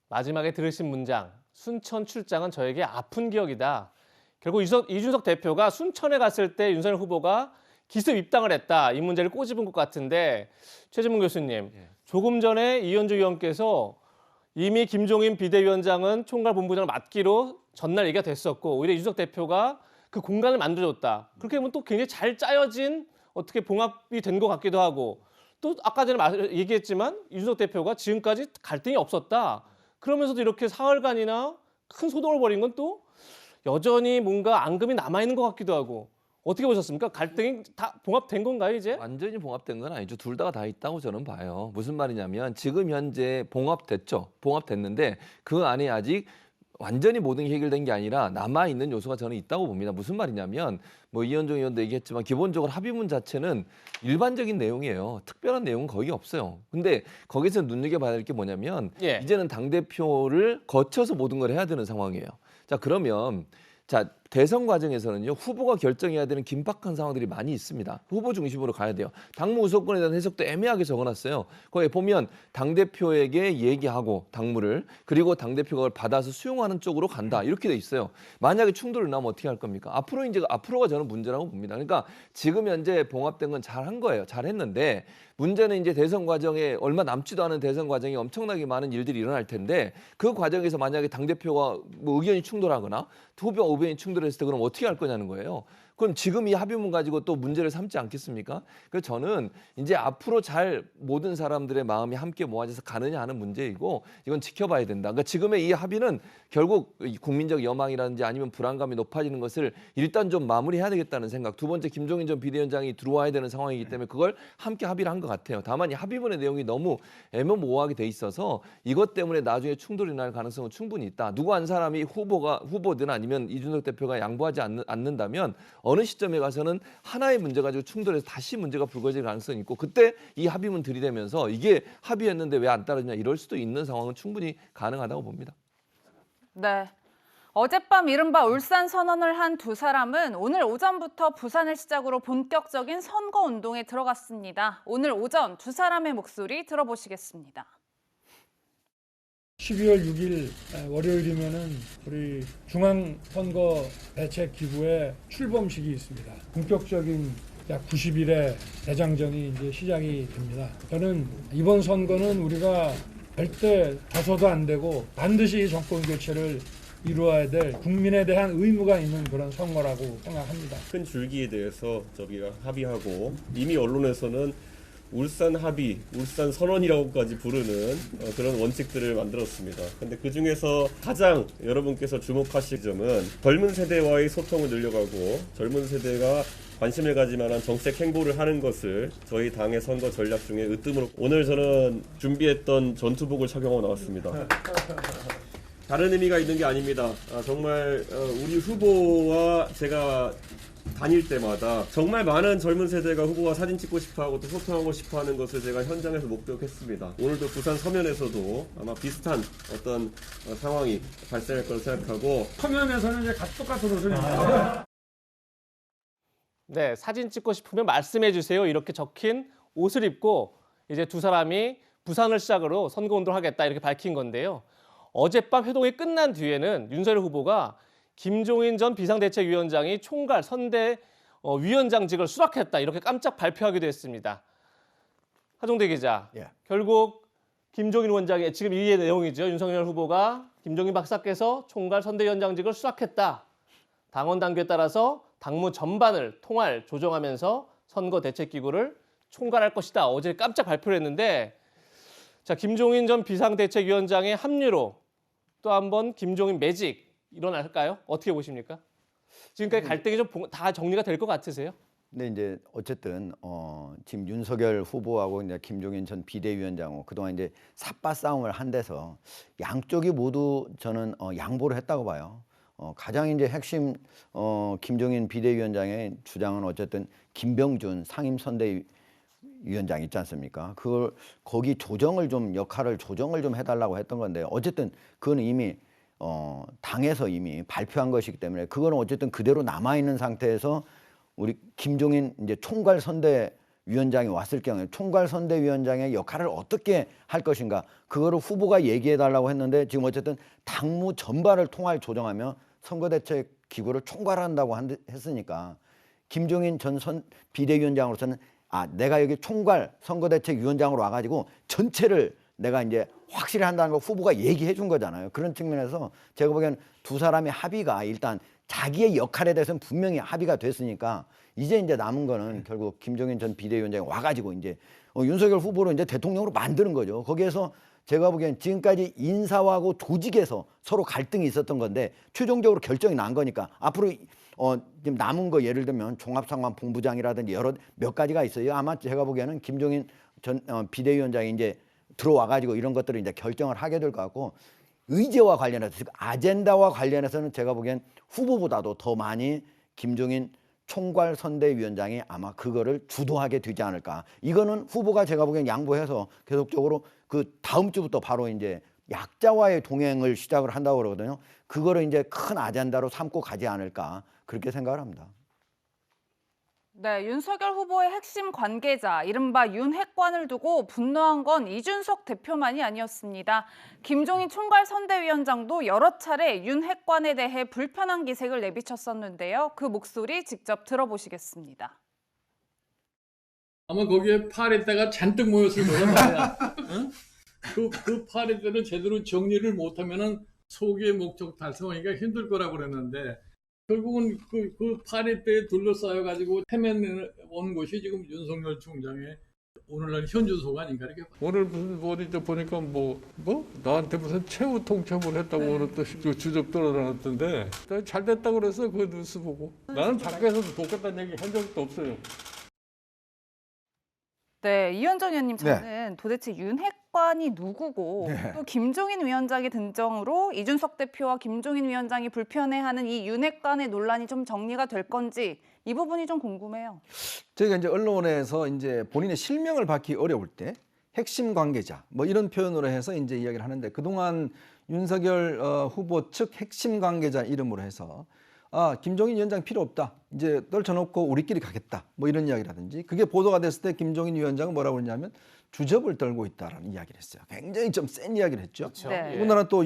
마지막에 들으신 문장, 순천 출장은 저에게 아픈 기억이다. 결국 이준석 대표가 순천에 갔을 때 윤석열 후보가 기습 입당을 했다. 이 문제를 꼬집은 것 같은데 최재문 교수님, 조금 전에 이현주 의원께서 이미 김종인 비대위원장은 총괄본부장을 맡기로 전날 얘기가 됐었고 오히려 이준석 대표가 그 공간을 만들어줬다. 그렇게 보면 또 굉장히 잘 짜여진 어떻게 봉합이 된 것 같기도 하고 또 아까 전에 얘기했지만 이준석 대표가 지금까지 갈등이 없었다. 그러면서도 이렇게 사흘간이나 큰 소동을 벌인 건 또 여전히 뭔가 앙금이 남아있는 것 같기도 하고 어떻게 보셨습니까? 갈등이 다 봉합된 건가요, 이제? 완전히 봉합된 건 아니죠. 둘 다가 있다고 저는 봐요. 무슨 말이냐면 지금 현재 봉합됐죠. 봉합됐는데 그 안에 아직 완전히 모든 게 해결된 게 아니라 남아있는 요소가 저는 있다고 봅니다. 무슨 말이냐면 뭐 이현종 의원도 얘기했지만 기본적으로 합의문 자체는 일반적인 내용이에요. 특별한 내용은 거의 없어요. 근데 거기서 눈여겨봐야 될 게 뭐냐면 이제는 당대표를 거쳐서 모든 걸 해야 되는 상황이에요. 자 그러면 자 대선 과정에서는요 후보가 결정해야 되는 긴박한 상황들이 많이 있습니다. 후보 중심으로 가야 돼요. 당무 우선권에 대한 해석도 애매하게 적어놨어요. 거기에 보면 당대표에게 얘기하고 당무를 그리고 당대표가 그걸 받아서 수용하는 쪽으로 간다 이렇게 돼 있어요. 만약에 충돌이 나면 어떻게 할 겁니까? 앞으로가 저는 문제라고 봅니다. 그러니까 지금 현재 봉합된 건 잘한 거예요. 잘했는데 문제는 이제 대선 과정에 얼마 남지도 않은 대선 과정에 엄청나게 많은 일들이 일어날 텐데 그 과정에서 만약에 당대표가 뭐 의견이 충돌하거나 후보와 의견이 충돌했을 때 그럼 어떻게 할 거냐는 거예요. 그럼 지금 이 합의문 가지고 또 문제를 삼지 않겠습니까? 그래서 저는 이제 앞으로 잘 모든 사람들의 마음이 함께 모아져서 가느냐 하는 문제이고 이건 지켜봐야 된다. 그러니까 지금의 이 합의는 결국 국민적 여망이라든지 아니면 불안감이 높아지는 것을 일단 좀 마무리해야 되겠다는 생각. 두 번째 김종인 전 비대위원장이 들어와야 되는 상황이기 때문에 그걸 함께 합의를 한 것 같아요. 다만 이 합의문의 내용이 너무 애매모호하게 돼 있어서 이것 때문에 나중에 충돌이 날 가능성은 충분히 있다. 누구 한 사람이 후보든 아니면 이준석 대표가 양보하지 않는다면 어느 시점에 가서는 하나의 문제 가지고 충돌해서 다시 문제가 불거질 가능성이 있고 그때 이 합의문 들이대면서 이게 합의했는데 왜 안 따르냐 이럴 수도 있는 상황은 충분히 가능하다고 봅니다. 네. 어젯밤 이른바 울산 선언을 한 두 사람은 오늘 오전부터 부산을 시작으로 본격적인 선거운동에 들어갔습니다. 오늘 오전 두 사람의 목소리 들어보시겠습니다. 12월 6일 월요일이면은 우리 중앙선거대책기구의 출범식이 있습니다. 본격적인 약 90일의 대장정이 이제 시작이 됩니다. 저는 이번 선거는 우리가 절대 져서도 안 되고 반드시 정권 교체를 이루어야 될 국민에 대한 의무가 있는 그런 선거라고 생각합니다. 큰 줄기에 대해서 저희가 합의하고 이미 언론에서는 울산 합의, 울산 선언이라고까지 부르는 그런 원칙들을 만들었습니다. 근데 그 중에서 가장 여러분께서 주목하실 점은 젊은 세대와의 소통을 늘려가고 젊은 세대가 관심을 가질 만한 정책 행보를 하는 것을 저희 당의 선거 전략 중에 으뜸으로 오늘 저는 준비했던 전투복을 착용하고 나왔습니다. 다른 의미가 있는 게 아닙니다. 정말 우리 후보와 제가 다닐 때마다 정말 많은 젊은 세대가 후보와 사진 찍고 싶어하고 또 소통하고 싶어하는 것을 제가 현장에서 목격했습니다. 오늘도 부산 서면에서도 아마 비슷한 어떤 상황이 발생할 거라 생각하고 서면에서는 이제 똑같은 옷을 입니다. 네, 사진 찍고 싶으면 말씀해 주세요. 이렇게 적힌 옷을 입고 이제 두 사람이 부산을 시작으로 선거운동을 하겠다 이렇게 밝힌 건데요. 어젯밤 회동이 끝난 뒤에는 윤석열 후보가 김종인 전 비상대책위원장이 총괄 선대위원장직을 수락했다 이렇게 깜짝 발표하기도 했습니다. 하종대 기자, 결국 김종인 위원장의 지금 이 내용이죠. 윤석열 후보가 김종인 박사께서 총괄 선대위원장직을 수락했다. 당원 당규에 따라서 당무 전반을 통할 조정하면서 선거대책기구를 총괄할 것이다. 어제 깜짝 발표를 했는데 자, 김종인 전 비상대책위원장의 합류로 또 한번 김종인 매직 일어날까요? 어떻게 보십니까? 지금까지 갈등이 좀 다 정리가 될 것 같으세요? 근데 이제 어쨌든 지금 윤석열 후보하고 이제 김종인 전 비대위원장하고 그동안 이제 삿바 싸움을 한 데서 양쪽이 모두 저는 양보를 했다고 봐요. 가장 이제 핵심 김종인 비대위원장의 주장은 어쨌든 김병준 상임선대위원장 있지 않습니까? 그걸 거기 역할을 조정을 좀 해달라고 했던 건데 어쨌든 그건 이미 당에서 이미 발표한 것이기 때문에 그거는 어쨌든 그대로 남아 있는 상태에서 우리 김종인 이제 총괄 선대위원장이 왔을 경우에 총괄 선대위원장의 역할을 어떻게 할 것인가 그거를 후보가 얘기해 달라고 했는데 지금 어쨌든 당무 전반을 통할 조정하며 선거대책 기구를 총괄한다고 했으니까 김종인 전 비대위원장으로서는 내가 여기 총괄 선거대책위원장으로 와가지고 전체를 내가 이제 확실히 한다는 걸 후보가 얘기해 준 거잖아요. 그런 측면에서 제가 보기엔 두 사람의 합의가 일단 자기의 역할에 대해서는 분명히 합의가 됐으니까 이제 남은 거는 결국 김종인 전 비대위원장이 와가지고 이제 윤석열 후보를 이제 대통령으로 만드는 거죠. 거기에서 제가 보기엔 지금까지 인사하고 조직에서 서로 갈등이 있었던 건데 최종적으로 결정이 난 거니까 앞으로 지금 남은 거 예를 들면 종합상황본부장이라든지 몇 가지가 있어요. 아마 제가 보기에는 김종인 전 비대위원장이 이제 들어와가지고 이런 것들을 이제 결정을 하게 될 것 같고 의제와 관련해서 즉 아젠다와 관련해서는 제가 보기엔 후보보다도 더 많이 김종인 총괄 선대위원장이 아마 그거를 주도하게 되지 않을까. 이거는 후보가 제가 보기엔 양보해서 계속적으로 그 다음 주부터 바로 이제 약자와의 동행을 시작을 한다고 그러거든요. 그거를 이제 큰 아젠다로 삼고 가지 않을까 그렇게 생각을 합니다. 네, 윤석열 후보의 핵심 관계자, 이른바 윤핵관을 두고 분노한 건 이준석 대표만이 아니었습니다. 김종인 총괄선대위원장도 여러 차례 윤핵관에 대해 불편한 기색을 내비쳤었는데요. 그 목소리 직접 들어보시겠습니다. 아마 거기에 파리떼가 잔뜩 모였을 거란 말이야. 응? 그 파리떼를 제대로 정리를 못하면은 소기의 목적 달성하기가 힘들 거라고 그랬는데 결국은 그 파리떼에 둘러싸여 가지고 헤맨온 것이 지금 윤석열 총장의 오늘날 현주소가 아닌가 이렇게. 오늘 무슨 어디 보니까 뭐 나한테 무슨 최후 통첩을 했다고 오늘 또 주접 떨어놨던데 잘 됐다고 그래서 그 뉴스 보고 나는 밖에서도 돕겠다는 얘기 한 적도 없어요. 네, 이현정 의원님, 저는 도대체 윤핵관이 누구고 또 김종인 위원장의 등장으로 이준석 대표와 김종인 위원장이 불편해하는 이 윤핵관의 논란이 좀 정리가 될 건지 이 부분이 좀 궁금해요. 저희가 이제 언론에서 이제 본인의 실명을 밝히기 어려울 때 핵심 관계자 뭐 이런 표현으로 해서 이제 이야기를 하는데 그동안 윤석열 후보 측 핵심 관계자 이름으로 해서 김종인 위원장 필요 없다. 이제 떨쳐놓고 우리끼리 가겠다. 뭐 이런 이야기라든지 그게 보도가 됐을 때 김종인 위원장은 뭐라고 그러냐면 주접을 떨고 있다라는 이야기를 했어요. 굉장히 좀 센 이야기를 했죠. 그렇죠. 네. 더군다나 또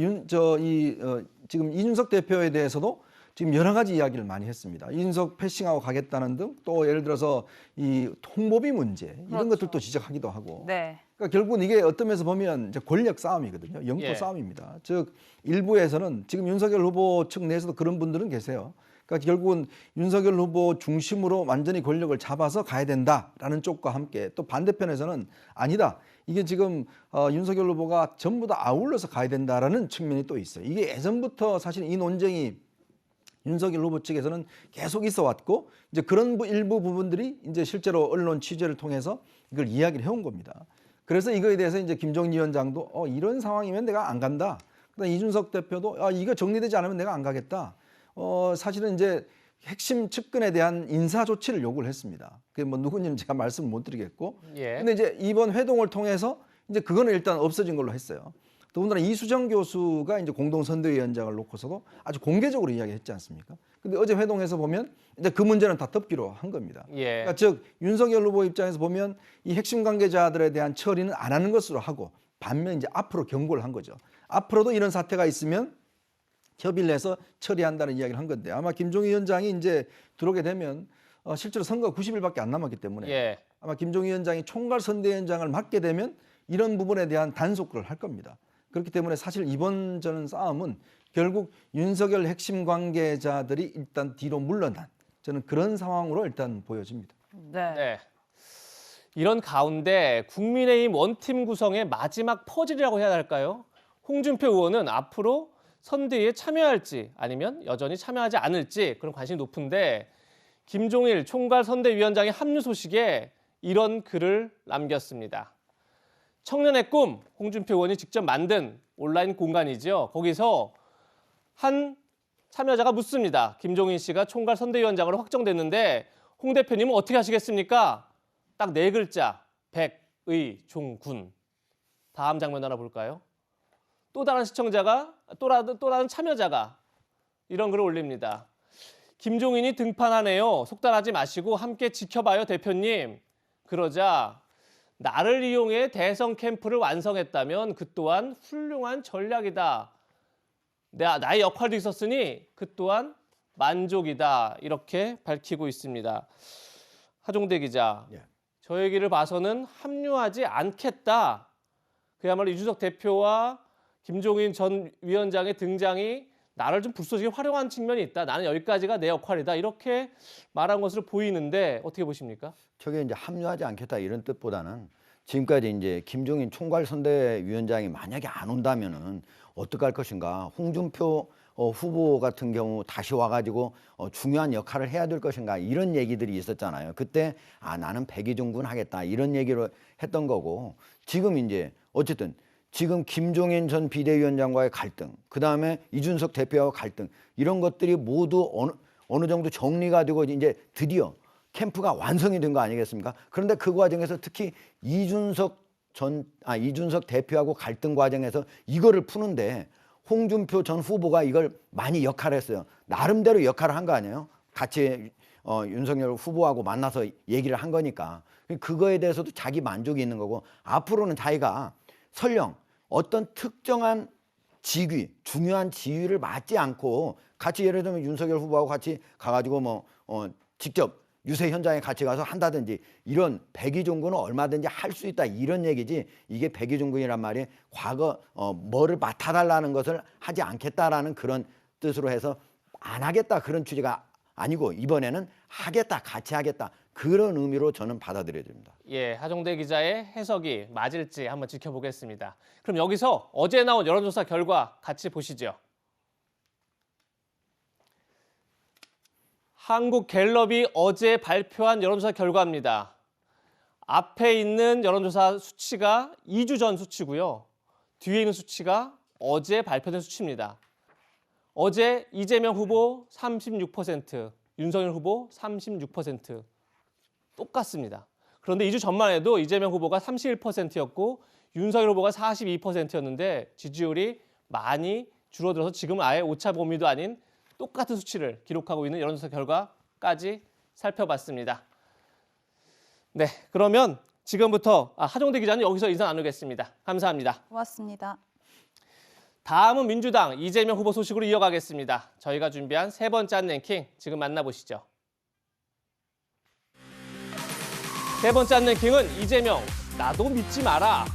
지금 이준석 대표에 대해서도 지금 여러 가지 이야기를 많이 했습니다. 이준석 패싱하고 가겠다는 등 또 예를 들어서 이 홍보비 문제 이런 것들도 지적하기도 하고. 네. 그러니까 결국은 이게 어떤 면에서 보면 이제 권력 싸움이거든요. 영토 싸움입니다. 즉 일부에서는 지금 윤석열 후보 측 내에서도 그런 분들은 계세요. 그러니까 결국은 윤석열 후보 중심으로 완전히 권력을 잡아서 가야 된다라는 쪽과 함께 또 반대편에서는 아니다. 이게 지금 윤석열 후보가 전부 다 아울러서 가야 된다라는 측면이 또 있어요. 이게 예전부터 사실 이 논쟁이 윤석열 후보 측에서는 계속 있어 왔고 이제 그런 일부 부분들이 이제 실제로 언론 취재를 통해서 이걸 이야기를 해온 겁니다. 그래서 이거에 대해서 이제 김종인 위원장도 이런 상황이면 내가 안 간다. 그다음 이준석 대표도 이거 정리되지 않으면 내가 안 가겠다. 사실은 이제 핵심 측근에 대한 인사 조치를 요구를 했습니다. 그게 뭐 누구님 제가 말씀을 못 드리겠고. 근데 이제 이번 회동을 통해서 이제 그거는 일단 없어진 걸로 했어요. 더군다나 이수정 교수가 이제 공동선대위원장을 놓고서도 아주 공개적으로 이야기했지 않습니까? 근데 어제 회동에서 보면 이제 그 문제는 다 덮기로 한 겁니다. 그러니까 즉 윤석열 후보 입장에서 보면 이 핵심 관계자들에 대한 처리는 안 하는 것으로 하고 반면 이제 앞으로 경고를 한 거죠. 앞으로도 이런 사태가 있으면 협의를 해서 처리한다는 이야기를 한 건데 아마 김종인 위원장이 이제 들어오게 되면 실제로 선거가 90일밖에 안 남았기 때문에 아마 김종인 위원장이 총괄선대위원장을 맡게 되면 이런 부분에 대한 단속을 할 겁니다. 그렇기 때문에 사실 이번 저는 싸움은 결국 윤석열 핵심 관계자들이 일단 뒤로 물러난 저는 그런 상황으로 일단 보여집니다. 네. 이런 가운데 국민의힘 원팀 구성의 마지막 퍼즐이라고 해야 할까요? 홍준표 의원은 앞으로 선대위에 참여할지 아니면 여전히 참여하지 않을지 그런 관심이 높은데 김종일 총괄선대위원장의 합류 소식에 이런 글을 남겼습니다. 청년의 꿈, 홍준표 의원이 직접 만든 온라인 공간이죠. 거기서 한 참여자가 묻습니다. 김종인 씨가 총괄선대위원장으로 확정됐는데 홍 대표님은 어떻게 하시겠습니까? 딱 4글자, 백의종군. 다음 장면 하나 볼까요? 또 다른 시청자가, 또 다른 참여자가 이런 글을 올립니다. 김종인이 등판하네요. 속단하지 마시고 함께 지켜봐요, 대표님. 그러자 나를 이용해 대선 캠프를 완성했다면 그 또한 훌륭한 전략이다. 나의 역할도 있었으니 그 또한 만족이다. 이렇게 밝히고 있습니다. 하종대 기자, 저 얘기를 봐서는 합류하지 않겠다. 그야말로 이준석 대표와 김종인 전 위원장의 등장이 나를 좀 불쏘시개 활용한 측면이 있다. 나는 여기까지가 내 역할이다. 이렇게 말한 것으로 보이는데 어떻게 보십니까? 저게 이제 합류하지 않겠다 이런 뜻보다는 지금까지 이제 김종인 총괄선대위원장이 만약에 안 온다면은 어떡할 것인가. 홍준표 후보 같은 경우 다시 와가지고 중요한 역할을 해야 될 것인가 이런 얘기들이 있었잖아요. 그때 나는 백의종군 하겠다 이런 얘기를 했던 거고 지금 이제 어쨌든 지금 김종인 전 비대위원장과의 갈등, 그 다음에 이준석 대표와 갈등 이런 것들이 모두 어느 정도 정리가 되고 이제 드디어 캠프가 완성이 된 거 아니겠습니까? 그런데 그 과정에서 특히 이준석 이준석 대표하고 갈등 과정에서 이거를 푸는데 홍준표 전 후보가 이걸 많이 역할했어요. 나름대로 역할을 한 거 아니에요? 같이 윤석열 후보하고 만나서 얘기를 한 거니까. 그거에 대해서도 자기 만족이 있는 거고, 앞으로는 자기가 설령 어떤 특정한 직위, 중요한 지위를 맡지 않고 같이 예를 들면 윤석열 후보하고 같이 가가지고 직접 유세 현장에 같이 가서 한다든지 이런 백의종군은 얼마든지 할 수 있다 이런 얘기지, 이게 백의종군이란 말이 과거 뭐를 맡아달라는 것을 하지 않겠다라는 그런 뜻으로 해서 안 하겠다 그런 취지가 아니고 이번에는 하겠다, 같이 하겠다 그런 의미로 저는 받아들여야 됩니다. 예, 하종대 기자의 해석이 맞을지 한번 지켜보겠습니다. 그럼 여기서 어제 나온 여론조사 결과 같이 보시죠. 한국갤럽이 어제 발표한 여론조사 결과입니다. 앞에 있는 여론조사 수치가 2주 전 수치고요. 뒤에 있는 수치가 어제 발표된 수치입니다. 어제 이재명 후보 36%, 윤석열 후보 36% 똑같습니다. 그런데 2주 전만 해도 이재명 후보가 31%였고 윤석열 후보가 42%였는데 지지율이 많이 줄어들어서 지금은 아예 오차 범위도 아닌 똑같은 수치를 기록하고 있는 여론조사 결과까지 살펴봤습니다. 네, 그러면 지금부터 하종대 기자는 여기서 인사 나누겠습니다. 감사합니다. 고맙습니다. 다음은 민주당 이재명 후보 소식으로 이어가겠습니다. 저희가 준비한 세 번째 랭킹 지금 만나보시죠. 세 번째 랭킹은 이재명, 나도 믿지 마라.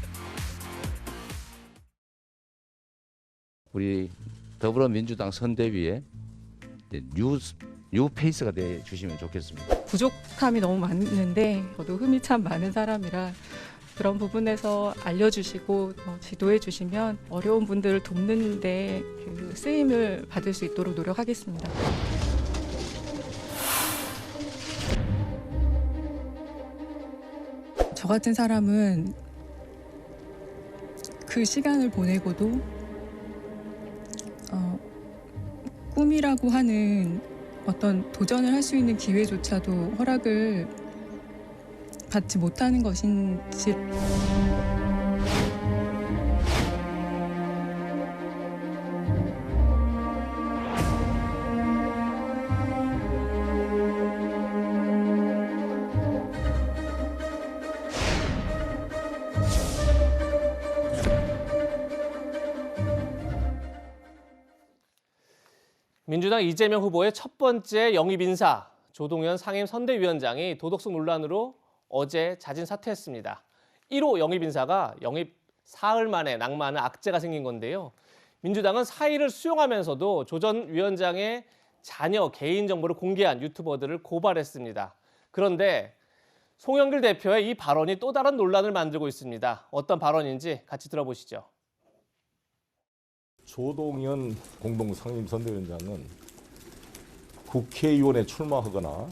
우리 더불어민주당 선대위에 뉴 페이스가 돼 주시면 좋겠습니다. 부족함이 너무 많은데 저도 흠이 참 많은 사람이라 그런 부분에서 알려주시고 지도해 주시면 어려운 분들을 돕는 데 그 쓰임을 받을 수 있도록 노력하겠습니다. 저 같은 사람은 그 시간을 보내고도 꿈이라고 하는 어떤 도전을 할 수 있는 기회조차도 허락을 받지 못하는 것인지. 민주당 이재명 후보의 첫 번째 영입 인사, 조동현 상임선대위원장이 도덕성 논란으로 어제 자진 사퇴했습니다. 1호 영입 인사가 영입 사흘 만에 낙마하는 악재가 생긴 건데요. 민주당은 사의를 수용하면서도 조 전 위원장의 자녀 개인정보를 공개한 유튜버들을 고발했습니다. 그런데 송영길 대표의 이 발언이 또 다른 논란을 만들고 있습니다. 어떤 발언인지 같이 들어보시죠. 조동현 공동상임선대위원장은 국회의원에 출마하거나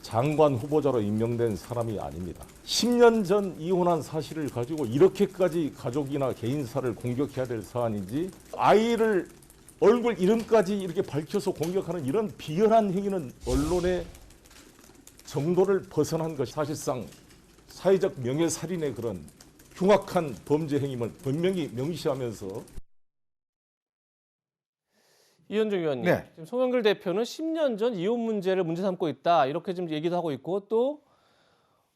장관 후보자로 임명된 사람이 아닙니다. 10년 전 이혼한 사실을 가지고 이렇게까지 가족이나 개인사를 공격해야 될 사안인지, 아이를 얼굴 이름까지 이렇게 밝혀서 공격하는 이런 비열한 행위는 언론의 정도를 벗어난 것이 사실상 사회적 명예살인의 그런 흉악한 범죄 행위를 분명히 명시하면서. 이현중 의원님, 네. 지금 송영길 대표는 10년 전 이혼 문제를 문제 삼고 있다 이렇게 지금 얘기도 하고 있고, 또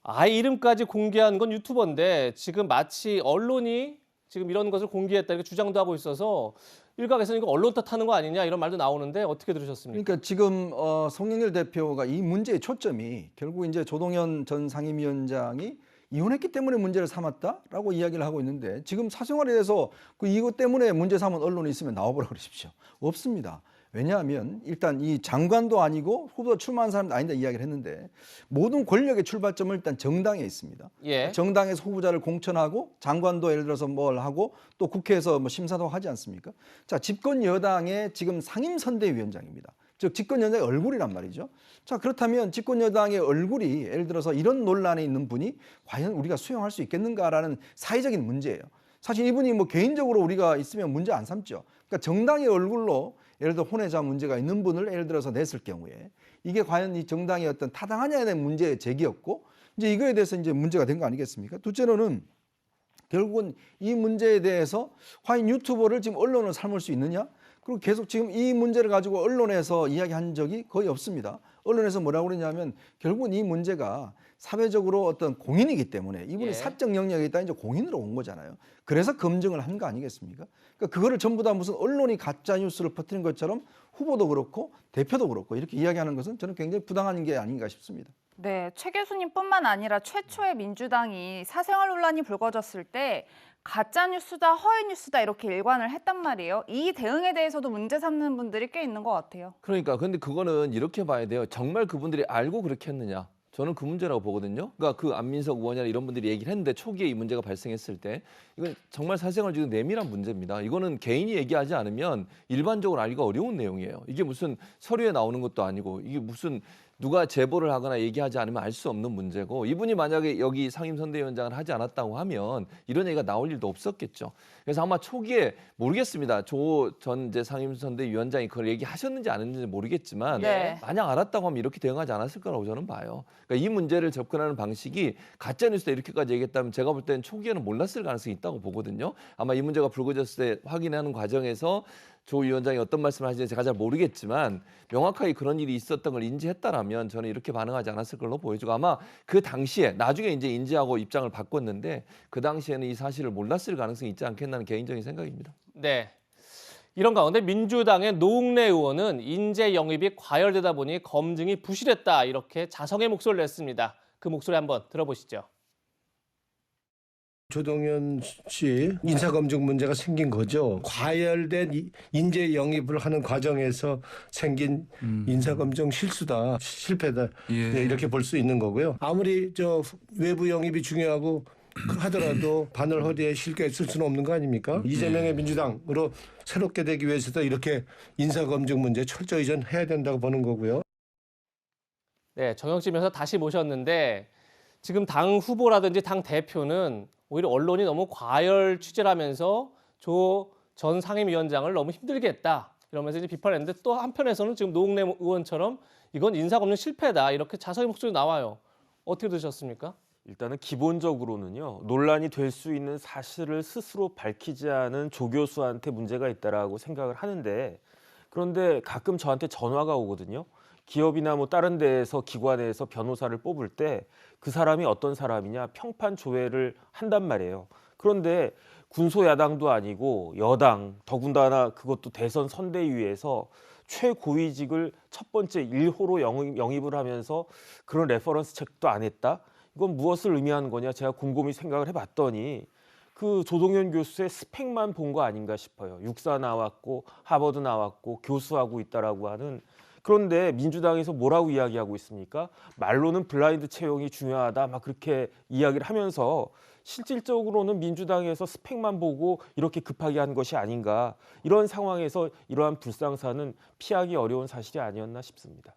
아이 이름까지 공개한 건 유튜버인데 지금 마치 언론이 지금 이런 것을 공개했다 이렇게 주장도 하고 있어서 일각에서는 이거 언론 탓하는 거 아니냐 이런 말도 나오는데 어떻게 들으셨습니까? 그러니까 지금 송영길 대표가 이 문제의 초점이 결국 이제 조동현 전 상임위원장이 이혼했기 때문에 문제를 삼았다라고 이야기를 하고 있는데, 지금 사생활에 대해서 이것 때문에 문제 삼은 언론이 있으면 나와보라 그러십시오. 없습니다. 왜냐하면 일단 이 장관도 아니고 후보자 출마한 사람도 아닌데 이야기를 했는데, 모든 권력의 출발점은 일단 정당에 있습니다. 예. 정당에서 후보자를 공천하고 장관도 예를 들어서 뭘 하고 또 국회에서 뭐 심사도 하지 않습니까? 자, 집권 여당의 지금 상임선대위원장입니다. 즉 집권 여당의 얼굴이란 말이죠. 자, 그렇다면 집권 여당의 얼굴이 예를 들어서 이런 논란에 있는 분이 과연 우리가 수용할 수 있겠는가라는 사회적인 문제예요. 사실 이분이 뭐 개인적으로 우리가 있으면 문제 안 삼죠. 그러니까 정당의 얼굴로 예를 들어 혼외자 문제가 있는 분을 예를 들어서 냈을 경우에 이게 과연 이 정당의 어떤 타당하냐에 대한 문제의 제기였고, 이제 이거에 대해서 이제 문제가 된 거 아니겠습니까? 둘째로는 결국은 이 문제에 대해서 과연 유튜버를 지금 언론을 삶을 수 있느냐? 그리고 계속 지금 이 문제를 가지고 언론에서 이야기한 적이 거의 없습니다. 언론에서 뭐라고 그러냐면 결국은 이 문제가 사회적으로 어떤 공인이기 때문에 이분이 사적 영역에 있다 이제 공인으로 온 거잖아요. 그래서 검증을 한 거 아니겠습니까? 그러니까 그거를 전부 다 무슨 언론이 가짜 뉴스를 퍼뜨린 것처럼 후보도 그렇고 대표도 그렇고 이렇게 이야기하는 것은 저는 굉장히 부당한 게 아닌가 싶습니다. 네, 최 교수님뿐만 아니라 최초의 민주당이 사생활 논란이 불거졌을 때 가짜 뉴스다, 허위 뉴스다 이렇게 일관을 했단 말이에요. 이 대응에 대해서도 문제 삼는 분들이 꽤 있는 것 같아요. 그러니까 근데 그거는 이렇게 봐야 돼요. 정말 그분들이 알고 그렇게 했느냐? 저는 그 문제라고 보거든요. 그러니까 그 안민석 의원이나 이런 분들이 얘기를 했는데 초기에 이 문제가 발생했을 때 이건 정말 사생활 지금 내밀한 문제입니다. 이거는 개인이 얘기하지 않으면 일반적으로 알기가 어려운 내용이에요. 이게 무슨 서류에 나오는 것도 아니고 이게 무슨 누가 제보를 하거나 얘기하지 않으면 알 수 없는 문제고 이분이 만약에 여기 상임선대위원장을 하지 않았다고 하면 이런 얘기가 나올 일도 없었겠죠. 그래서 아마 초기에 모르겠습니다. 조 전 이제 상임선대위원장이 그걸 얘기하셨는지 안 했는지 모르겠지만 만약 알았다고 하면 이렇게 대응하지 않았을 거라고 저는 봐요. 그러니까 이 문제를 접근하는 방식이 가짜뉴스다 이렇게까지 얘기했다면 제가 볼 때는 초기에는 몰랐을 가능성이 있다고 보거든요. 아마 이 문제가 불거졌을 때 확인하는 과정에서 조 위원장이 어떤 말씀을 하시는지 제가 잘 모르겠지만 명확하게 그런 일이 있었던 걸 인지했다라면 저는 이렇게 반응하지 않았을 걸로 보여지고 아마 그 당시에 나중에 이제 인지하고 입장을 바꿨는데 그 당시에는 이 사실을 몰랐을 가능성이 있지 않겠나는 개인적인 생각입니다. 네. 이런 가운데 민주당의 노웅래 의원은 인재 영입이 과열되다 보니 검증이 부실했다 이렇게 자성의 목소리를 냈습니다. 그 목소리 한번 들어보시죠. 조동현 씨 인사검증 문제가 생긴 거죠. 과열된 인재 영입을 하는 과정에서 생긴 인사검증 실수다, 실패다 네, 이렇게 볼 수 있는 거고요. 아무리 저 외부 영입이 중요하고 하더라도 바늘 허리에 실겨 있을 수는 없는 거 아닙니까? 이재명의 민주당으로 새롭게 되기 위해서도 이렇게 인사검증 문제 철저히 전 해야 된다고 보는 거고요. 네, 정영진에서 다시 모셨는데 지금 당 후보라든지 당 대표는 오히려 언론이 너무 과열 취재를 하면서 조 전 상임위원장을 너무 힘들게 했다 이러면서 이제 비판했는데 또 한편에서는 지금 노웅래 의원처럼 이건 인사검증 실패다 이렇게 자성의 목소리 나와요. 어떻게 들으셨습니까? 일단은 기본적으로는요. 논란이 될 수 있는 사실을 스스로 밝히지 않은 조 교수한테 문제가 있다라고 생각을 하는데 그런데 가끔 저한테 전화가 오거든요. 기업이나 뭐 다른 데에서 기관에서 변호사를 뽑을 때 그 사람이 어떤 사람이냐 평판 조회를 한단 말이에요. 그런데 군소야당도 아니고 여당 더군다나 그것도 대선 선대위에서 최고위직을 첫 번째 1호로 영입을 하면서 그런 레퍼런스 책도 안 했다? 이건 무엇을 의미하는 거냐 제가 곰곰이 생각을 해봤더니 그 조동현 교수의 스펙만 본 거 아닌가 싶어요. 육사 나왔고 하버드 나왔고 교수하고 있다라고 하는 그런데 민주당에서 뭐라고 이야기하고 있습니까? 말로는 블라인드 채용이 중요하다 막 그렇게 이야기를 하면서 실질적으로는 민주당에서 스펙만 보고 이렇게 급하게 한 것이 아닌가 이런 상황에서 이러한 불상사는 피하기 어려운 사실이 아니었나 싶습니다.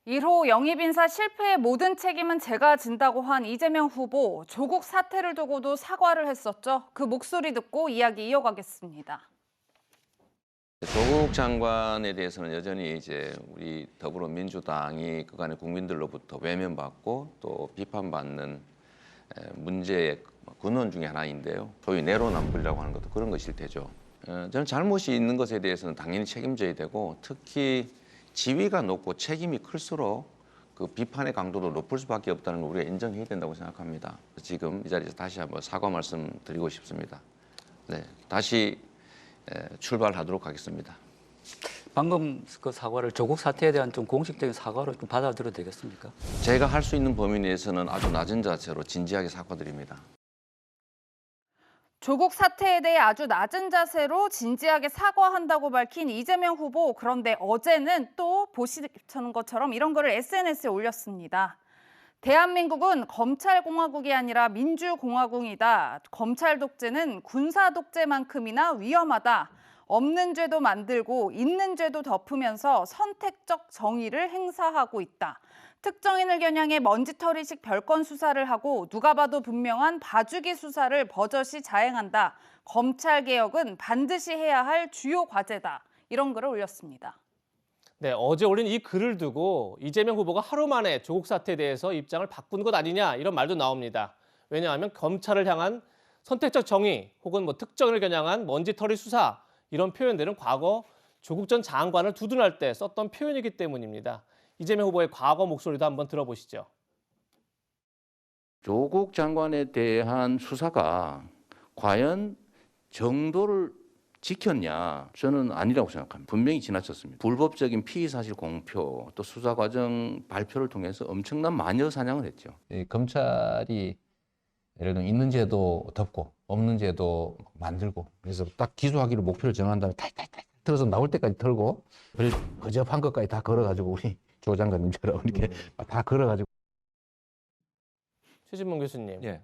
1호 영입 인사 실패의 모든 책임은 제가 진다고 한 이재명 후보, 조국 사태를 두고도 사과를 했었죠. 그 목소리 듣고 이야기 이어가겠습니다. 조국 장관에 대해서는 여전히 이제 우리 더불어민주당이 그간의 국민들로부터 외면받고 또 비판받는 문제의 근원 중에 하나인데요. 소위 내로남불이라고 하는 것도 그런 것일 테죠. 저는 잘못이 있는 것에 대해서는 당연히 책임져야 되고 특히 지위가 높고 책임이 클수록 그 비판의 강도도 높을 수밖에 없다는 걸 우리가 인정해야 된다고 생각합니다. 지금 이 자리에서 다시 한번 사과 말씀드리고 싶습니다. 네, 다시 출발하도록 하겠습니다. 방금 그 사과를 조국 사태에 대한 좀 공식적인 사과로 좀 받아들여도 되겠습니까? 제가 할 수 있는 범위 내에서는 아주 낮은 자세로 진지하게 사과드립니다. 조국 사태에 대해 아주 낮은 자세로 진지하게 사과한다고 밝힌 이재명 후보. 그런데 어제는 또 보시는 것처럼 이런 거를 SNS에 올렸습니다. 대한민국은 검찰공화국이 아니라 민주공화국이다. 검찰 독재는 군사 독재만큼이나 위험하다. 없는 죄도 만들고 있는 죄도 덮으면서 선택적 정의를 행사하고 있다. 특정인을 겨냥해 먼지털이식 별건 수사를 하고 누가 봐도 분명한 봐주기 수사를 버젓이 자행한다. 검찰개혁은 반드시 해야 할 주요 과제다. 이런 글을 올렸습니다. 네, 어제 올린 이 글을 두고 이재명 후보가 하루 만에 조국 사태에 대해서 입장을 바꾼 것 아니냐 이런 말도 나옵니다. 왜냐하면 검찰을 향한 선택적 정의 혹은 뭐 특정을 겨냥한 먼지털이 수사 이런 표현들은 과거 조국 전 장관을 두둔할 때 썼던 표현이기 때문입니다. 이재명 후보의 과거 목소리도 한번 들어보시죠. 조국 장관에 대한 수사가 과연 정도를 지켰냐? 저는 아니라고 생각합니다. 분명히 지나쳤습니다. 불법적인 피의사실 공표, 또 수사 과정 발표를 통해서 엄청난 마녀 사냥을 했죠. 검찰이 예를 들면 있는 죄도 덮고 없는 죄도 만들고 그래서 딱 기소하기로 목표를 정한 다음에 탈탈탈 틀어서 나올 때까지 털고 거접한 것까지 다 걸어가지고 우리 조 장관님처럼 이렇게 다 걸어가지고. 최진봉 교수님, 예.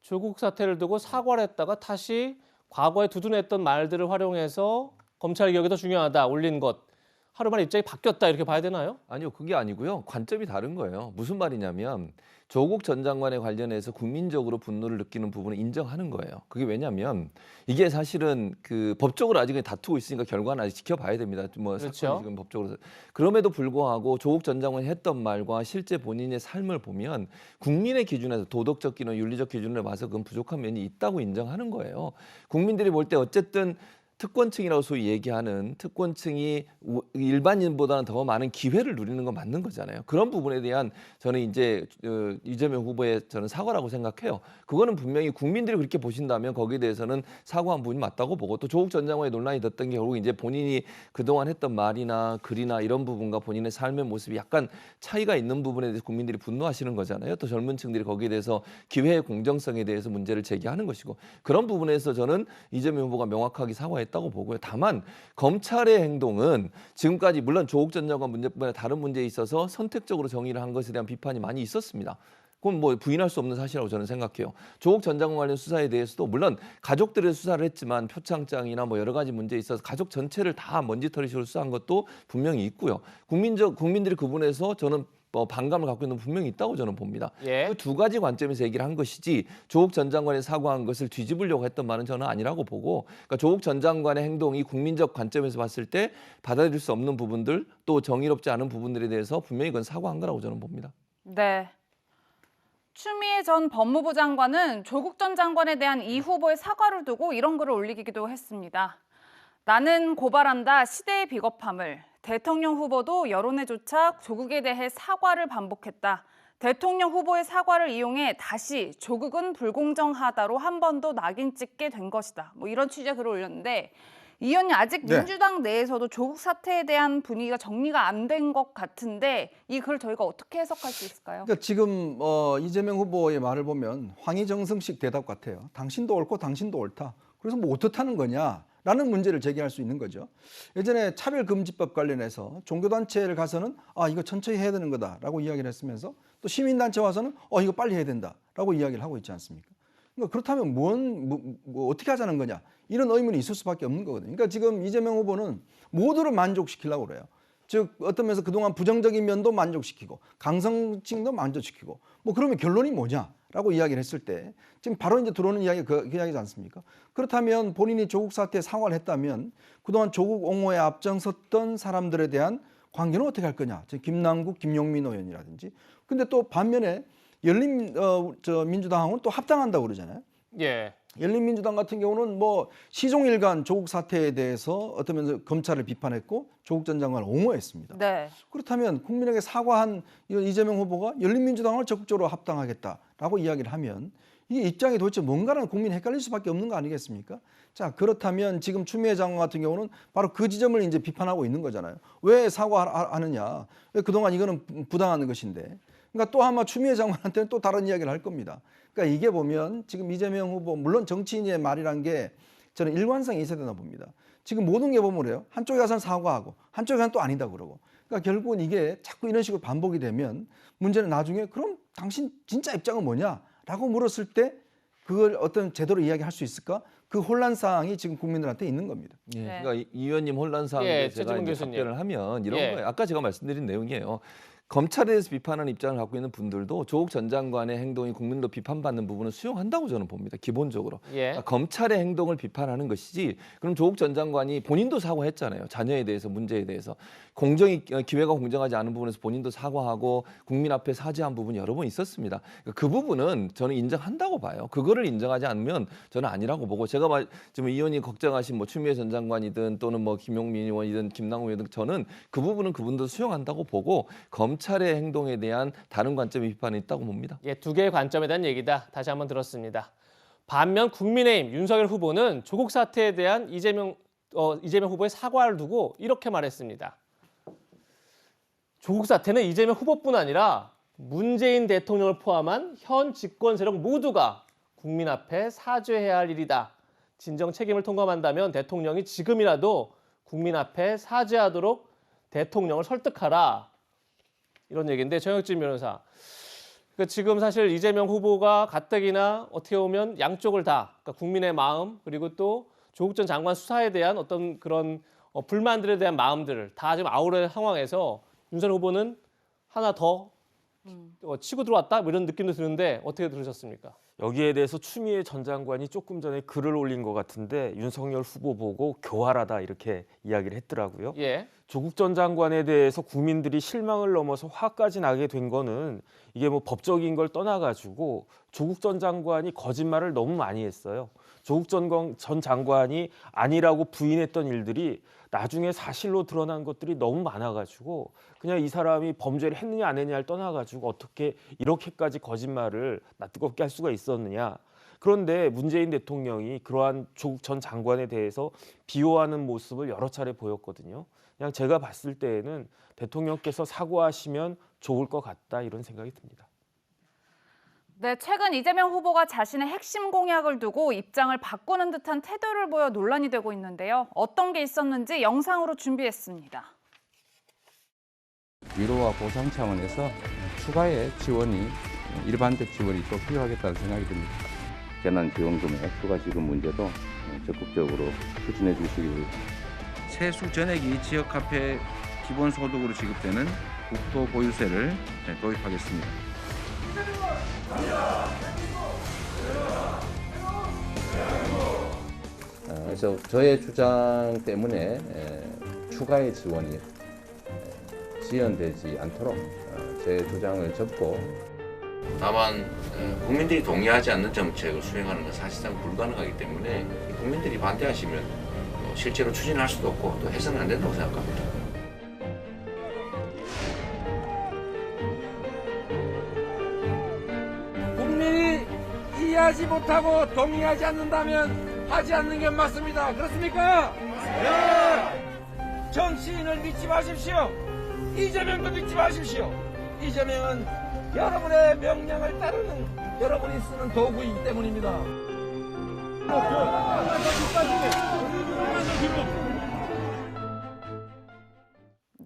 조국 사태를 두고 사과를 했다가 다시 과거에 두둔했던 말들을 활용해서 검찰 개혁이 더 중요하다 올린 것, 하루 만에 입장이 바뀌었다 이렇게 봐야 되나요? 아니요, 그게 아니고요. 관점이 다른 거예요. 무슨 말이냐면 조국 전 장관에 관련해서 국민적으로 분노를 느끼는 부분을 인정하는 거예요. 그게 왜냐하면 이게 사실은 그 법적으로 아직은 다투고 있으니까 결과는 아직 지켜봐야 됩니다. 뭐 그렇죠. 사건이 지금 법적으로. 그럼에도 불구하고 조국 전 장관이 했던 말과 실제 본인의 삶을 보면 국민의 기준에서 도덕적 기준, 윤리적 기준을 봐서 그건 부족한 면이 있다고 인정하는 거예요. 국민들이 볼 때 어쨌든 특권층이라고 소위 얘기하는 특권층이 일반인보다는 더 많은 기회를 누리는 건 맞는 거잖아요. 그런 부분에 대한 저는 이제 이재명 후보의 저는 사과라고 생각해요. 그거는 분명히 국민들이 그렇게 보신다면 거기에 대해서는 사과한 부분이 맞다고 보고, 또 조국 전 장관의 논란이 됐던 게 결국 이제 본인이 그동안 했던 말이나 글이나 이런 부분과 본인의 삶의 모습이 약간 차이가 있는 부분에 대해서 국민들이 분노하시는 거잖아요. 또 젊은 층들이 거기에 대해서 기회의 공정성에 대해서 문제를 제기하는 것이고, 그런 부분에서 저는 이재명 후보가 명확하게 사과했다고 보고요. 다만 검찰의 행동은 지금까지 물론 조국 전 장관 문제뿐만 아니라 다른 문제에 있어서 선택적으로 정의를 한 것에 대한 비판이 많이 있었습니다. 그건 뭐 부인할 수 없는 사실이라고 저는 생각해요. 조국 전 장관 관련 수사에 대해서도 물론 가족들의 수사를 했지만 표창장이나 뭐 여러 가지 문제에 있어서 가족 전체를 다 먼지털이식으로 수사한 것도 분명히 있고요. 국민들이 그 부분에서 저는 반감을 갖고 있는 분명히 있다고 저는 봅니다. 예. 그 두 가지 관점에서 얘기를 한 것이지 조국 전 장관이 사과한 것을 뒤집으려고 했던 말은 저는 아니라고 보고, 그러니까 조국 전 장관의 행동이 국민적 관점에서 봤을 때 받아들일 수 없는 부분들, 또 정의롭지 않은 부분들에 대해서 분명히 그건 사과한 거라고 저는 봅니다. 네. 추미애 전 법무부 장관은 조국 전 장관에 대한 이 후보의 사과를 두고 이런 글을 올리기도 했습니다. 나는 고발한다 시대의 비겁함을. 대통령 후보도 여론에 조차 조국에 대해 사과를 반복했다. 대통령 후보의 사과를 이용해 다시 조국은 불공정하다로 한 번 더 낙인 찍게 된 것이다. 뭐 이런 취지의 글을 올렸는데, 이 의원님 아직 네. 민주당 내에서도 조국 사태에 대한 분위기가 정리가 안 된 것 같은데 이 글 저희가 어떻게 해석할 수 있을까요? 그러니까 지금 이재명 후보의 말을 보면 황희정승식 대답 같아요. 당신도 옳고 당신도 옳다. 그래서 뭐 어떻다는 거냐? 라는 문제를 제기할 수 있는 거죠. 예전에 차별금지법 관련해서 종교단체를 가서는 이거 천천히 해야 되는 거다라고 이야기를 했으면서 또 시민단체 와서는 이거 빨리 해야 된다라고 이야기를 하고 있지 않습니까? 그러니까 그렇다면 뭐 어떻게 하자는 거냐, 이런 의문이 있을 수밖에 없는 거거든요. 그러니까 지금 이재명 후보는 모두를 만족시키려고 그래요. 즉 어떤 면에서 그동안 부정적인 면도 만족시키고 강성층도 만족시키고, 뭐 그러면 결론이 뭐냐라고 이야기를 했을 때 지금 바로 이제 들어오는 이야기가 그 이야기지 않습니까? 그렇다면 본인이 조국 사태에 사과를 했다면 그동안 조국 옹호에 앞장섰던 사람들에 대한 관계는 어떻게 할 거냐? 김남국, 김용민 의원이라든지. 근데 또 반면에 민주당은 또 합당한다고 그러잖아요. 예. 열린민주당 같은 경우는 뭐 시종일관 조국 사태에 대해서 어떤 면에서 검찰을 비판했고 조국 전 장관을 옹호했습니다. 네. 그렇다면 국민에게 사과한 이재명 후보가 열린민주당을 적극적으로 합당하겠다라고 이야기를 하면 이 입장이 도대체 뭔가는 국민이 헷갈릴 수밖에 없는 거 아니겠습니까? 자, 그렇다면 지금 추미애 장관 같은 경우는 바로 그 지점을 이제 비판하고 있는 거잖아요. 왜 사과하느냐? 왜 그동안 이거는 부당한 것인데. 그러니까 또 아마 추미애 장관한테는 또 다른 이야기를 할 겁니다. 그러니까 이게 보면 지금 이재명 후보, 물론 정치인의 말이란 게 저는 일관성이 있어야 되나 봅니다. 지금 모든 게 보면 그래요. 한쪽에 가서는 사과하고 한쪽에 가서는 또 아니다 그러고. 그러니까 결국은 이게 자꾸 이런 식으로 반복이 되면 문제는 나중에 그럼 당신 진짜 입장은 뭐냐라고 물었을 때 그걸 어떤 제대로 이야기할 수 있을까? 그 혼란 사항이 지금 국민들한테 있는 겁니다. 예, 그러니까 이 의원님 혼란 사항에 제가 이제 답변을 하면 이런 거예요. 아까 제가 말씀드린 내용이에요. 검찰에 대해서 비판하는 입장을 갖고 있는 분들도 조국 전 장관의 행동이 국민도 비판받는 부분은 수용한다고 저는 봅니다. 기본적으로. 그러니까 검찰의 행동을 비판하는 것이지 그럼 조국 전 장관이 본인도 사과했잖아요. 자녀에 대해서 문제에 대해서. 기회가 공정하지 않은 부분에서 본인도 사과하고 국민 앞에 사죄한 부분이 여러 번 있었습니다. 그러니까 그 부분은 저는 인정한다고 봐요. 그거를 인정하지 않으면 저는 아니라고 보고 제가 지금 이 의원이 걱정하신 뭐 추미애 전 장관이든 또는 뭐 김용민 의원이든 김남국 의원이든 저는 그 부분은 그분도 수용한다고 보고 검찰의 행동에 대한 다른 관점의 비판이 있다고 봅니다. 예, 두 개의 관점에 대한 얘기다. 다시 한번 들었습니다. 반면 국민의힘 윤석열 후보는 조국 사태에 대한 이재명 후보의 사과를 두고 이렇게 말했습니다. 조국 사태는 이재명 후보뿐 아니라 문재인 대통령을 포함한 현 집권 세력 모두가 국민 앞에 사죄해야 할 일이다. 진정 책임을 통감한다면 대통령이 지금이라도 국민 앞에 사죄하도록 대통령을 설득하라. 이런 얘기인데 정혁진 변호사. 그러니까 지금 사실 이재명 후보가 가뜩이나 어떻게 보면 양쪽을 다 그러니까 국민의 마음 그리고 또 조국 전 장관 수사에 대한 어떤 그런 불만들에 대한 마음들을 다 지금 아우르는 상황에서 윤석열 후보는 하나 더 치고 들어왔다 뭐 이런 느낌도 드는데 어떻게 들으셨습니까? 여기에 대해서 추미애 전 장관이 조금 전에 글을 올린 것 같은데 윤석열 후보 보고 교활하다 이렇게 이야기를 했더라고요. 예. 조국 전 장관에 대해서 국민들이 실망을 넘어서 화까지 나게 된 거는 이게 뭐 법적인 걸 떠나가지고 조국 전 장관이 거짓말을 너무 많이 했어요. 조국 전 장관이 아니라고 부인했던 일들이 나중에 사실로 드러난 것들이 너무 많아가지고 그냥 이 사람이 범죄를 했느냐 안 했느냐를 떠나가지고 어떻게 이렇게까지 거짓말을 낯뜨겁게 할 수가 있었느냐. 그런데 문재인 대통령이 그러한 조국 전 장관에 대해서 비호하는 모습을 여러 차례 보였거든요. 그냥 제가 봤을 때에는 대통령께서 사과하시면 좋을 것 같다 이런 생각이 듭니다. 네, 최근 이재명 후보가 자신의 핵심 공약을 두고 입장을 바꾸는 듯한 태도를 보여 논란이 되고 있는데요. 어떤 게 있었는지 영상으로 준비했습니다. 위로와 보상 차원에서 추가의 지원이 일반적 지원이 또 필요하겠다는 생각이 듭니다. 재난지원금의 추가 지급 문제도 적극적으로 추진해 주시기 세수 전액이 지역화폐 기본소득으로 지급되는 국토보유세를 도입하겠습니다. 그래서 저의 주장 때문에 추가의 지원이 지연되지 않도록 제 주장을 접고 다만 국민들이 동의하지 않는 정책을 수행하는 건 사실상 불가능하기 때문에 국민들이 반대하시면 실제로 추진할 수도 없고 또 해서는 안 된다고 생각합니다. 국민이 이해하지 못하고 동의하지 않는다면 하지 않는 게 맞습니다. 그렇습니까? 네. 정치인을 믿지 마십시오. 이재명도 믿지 마십시오. 이재명은 여러분의 명령을 따르는 여러분이 쓰는 도구이기 때문입니다.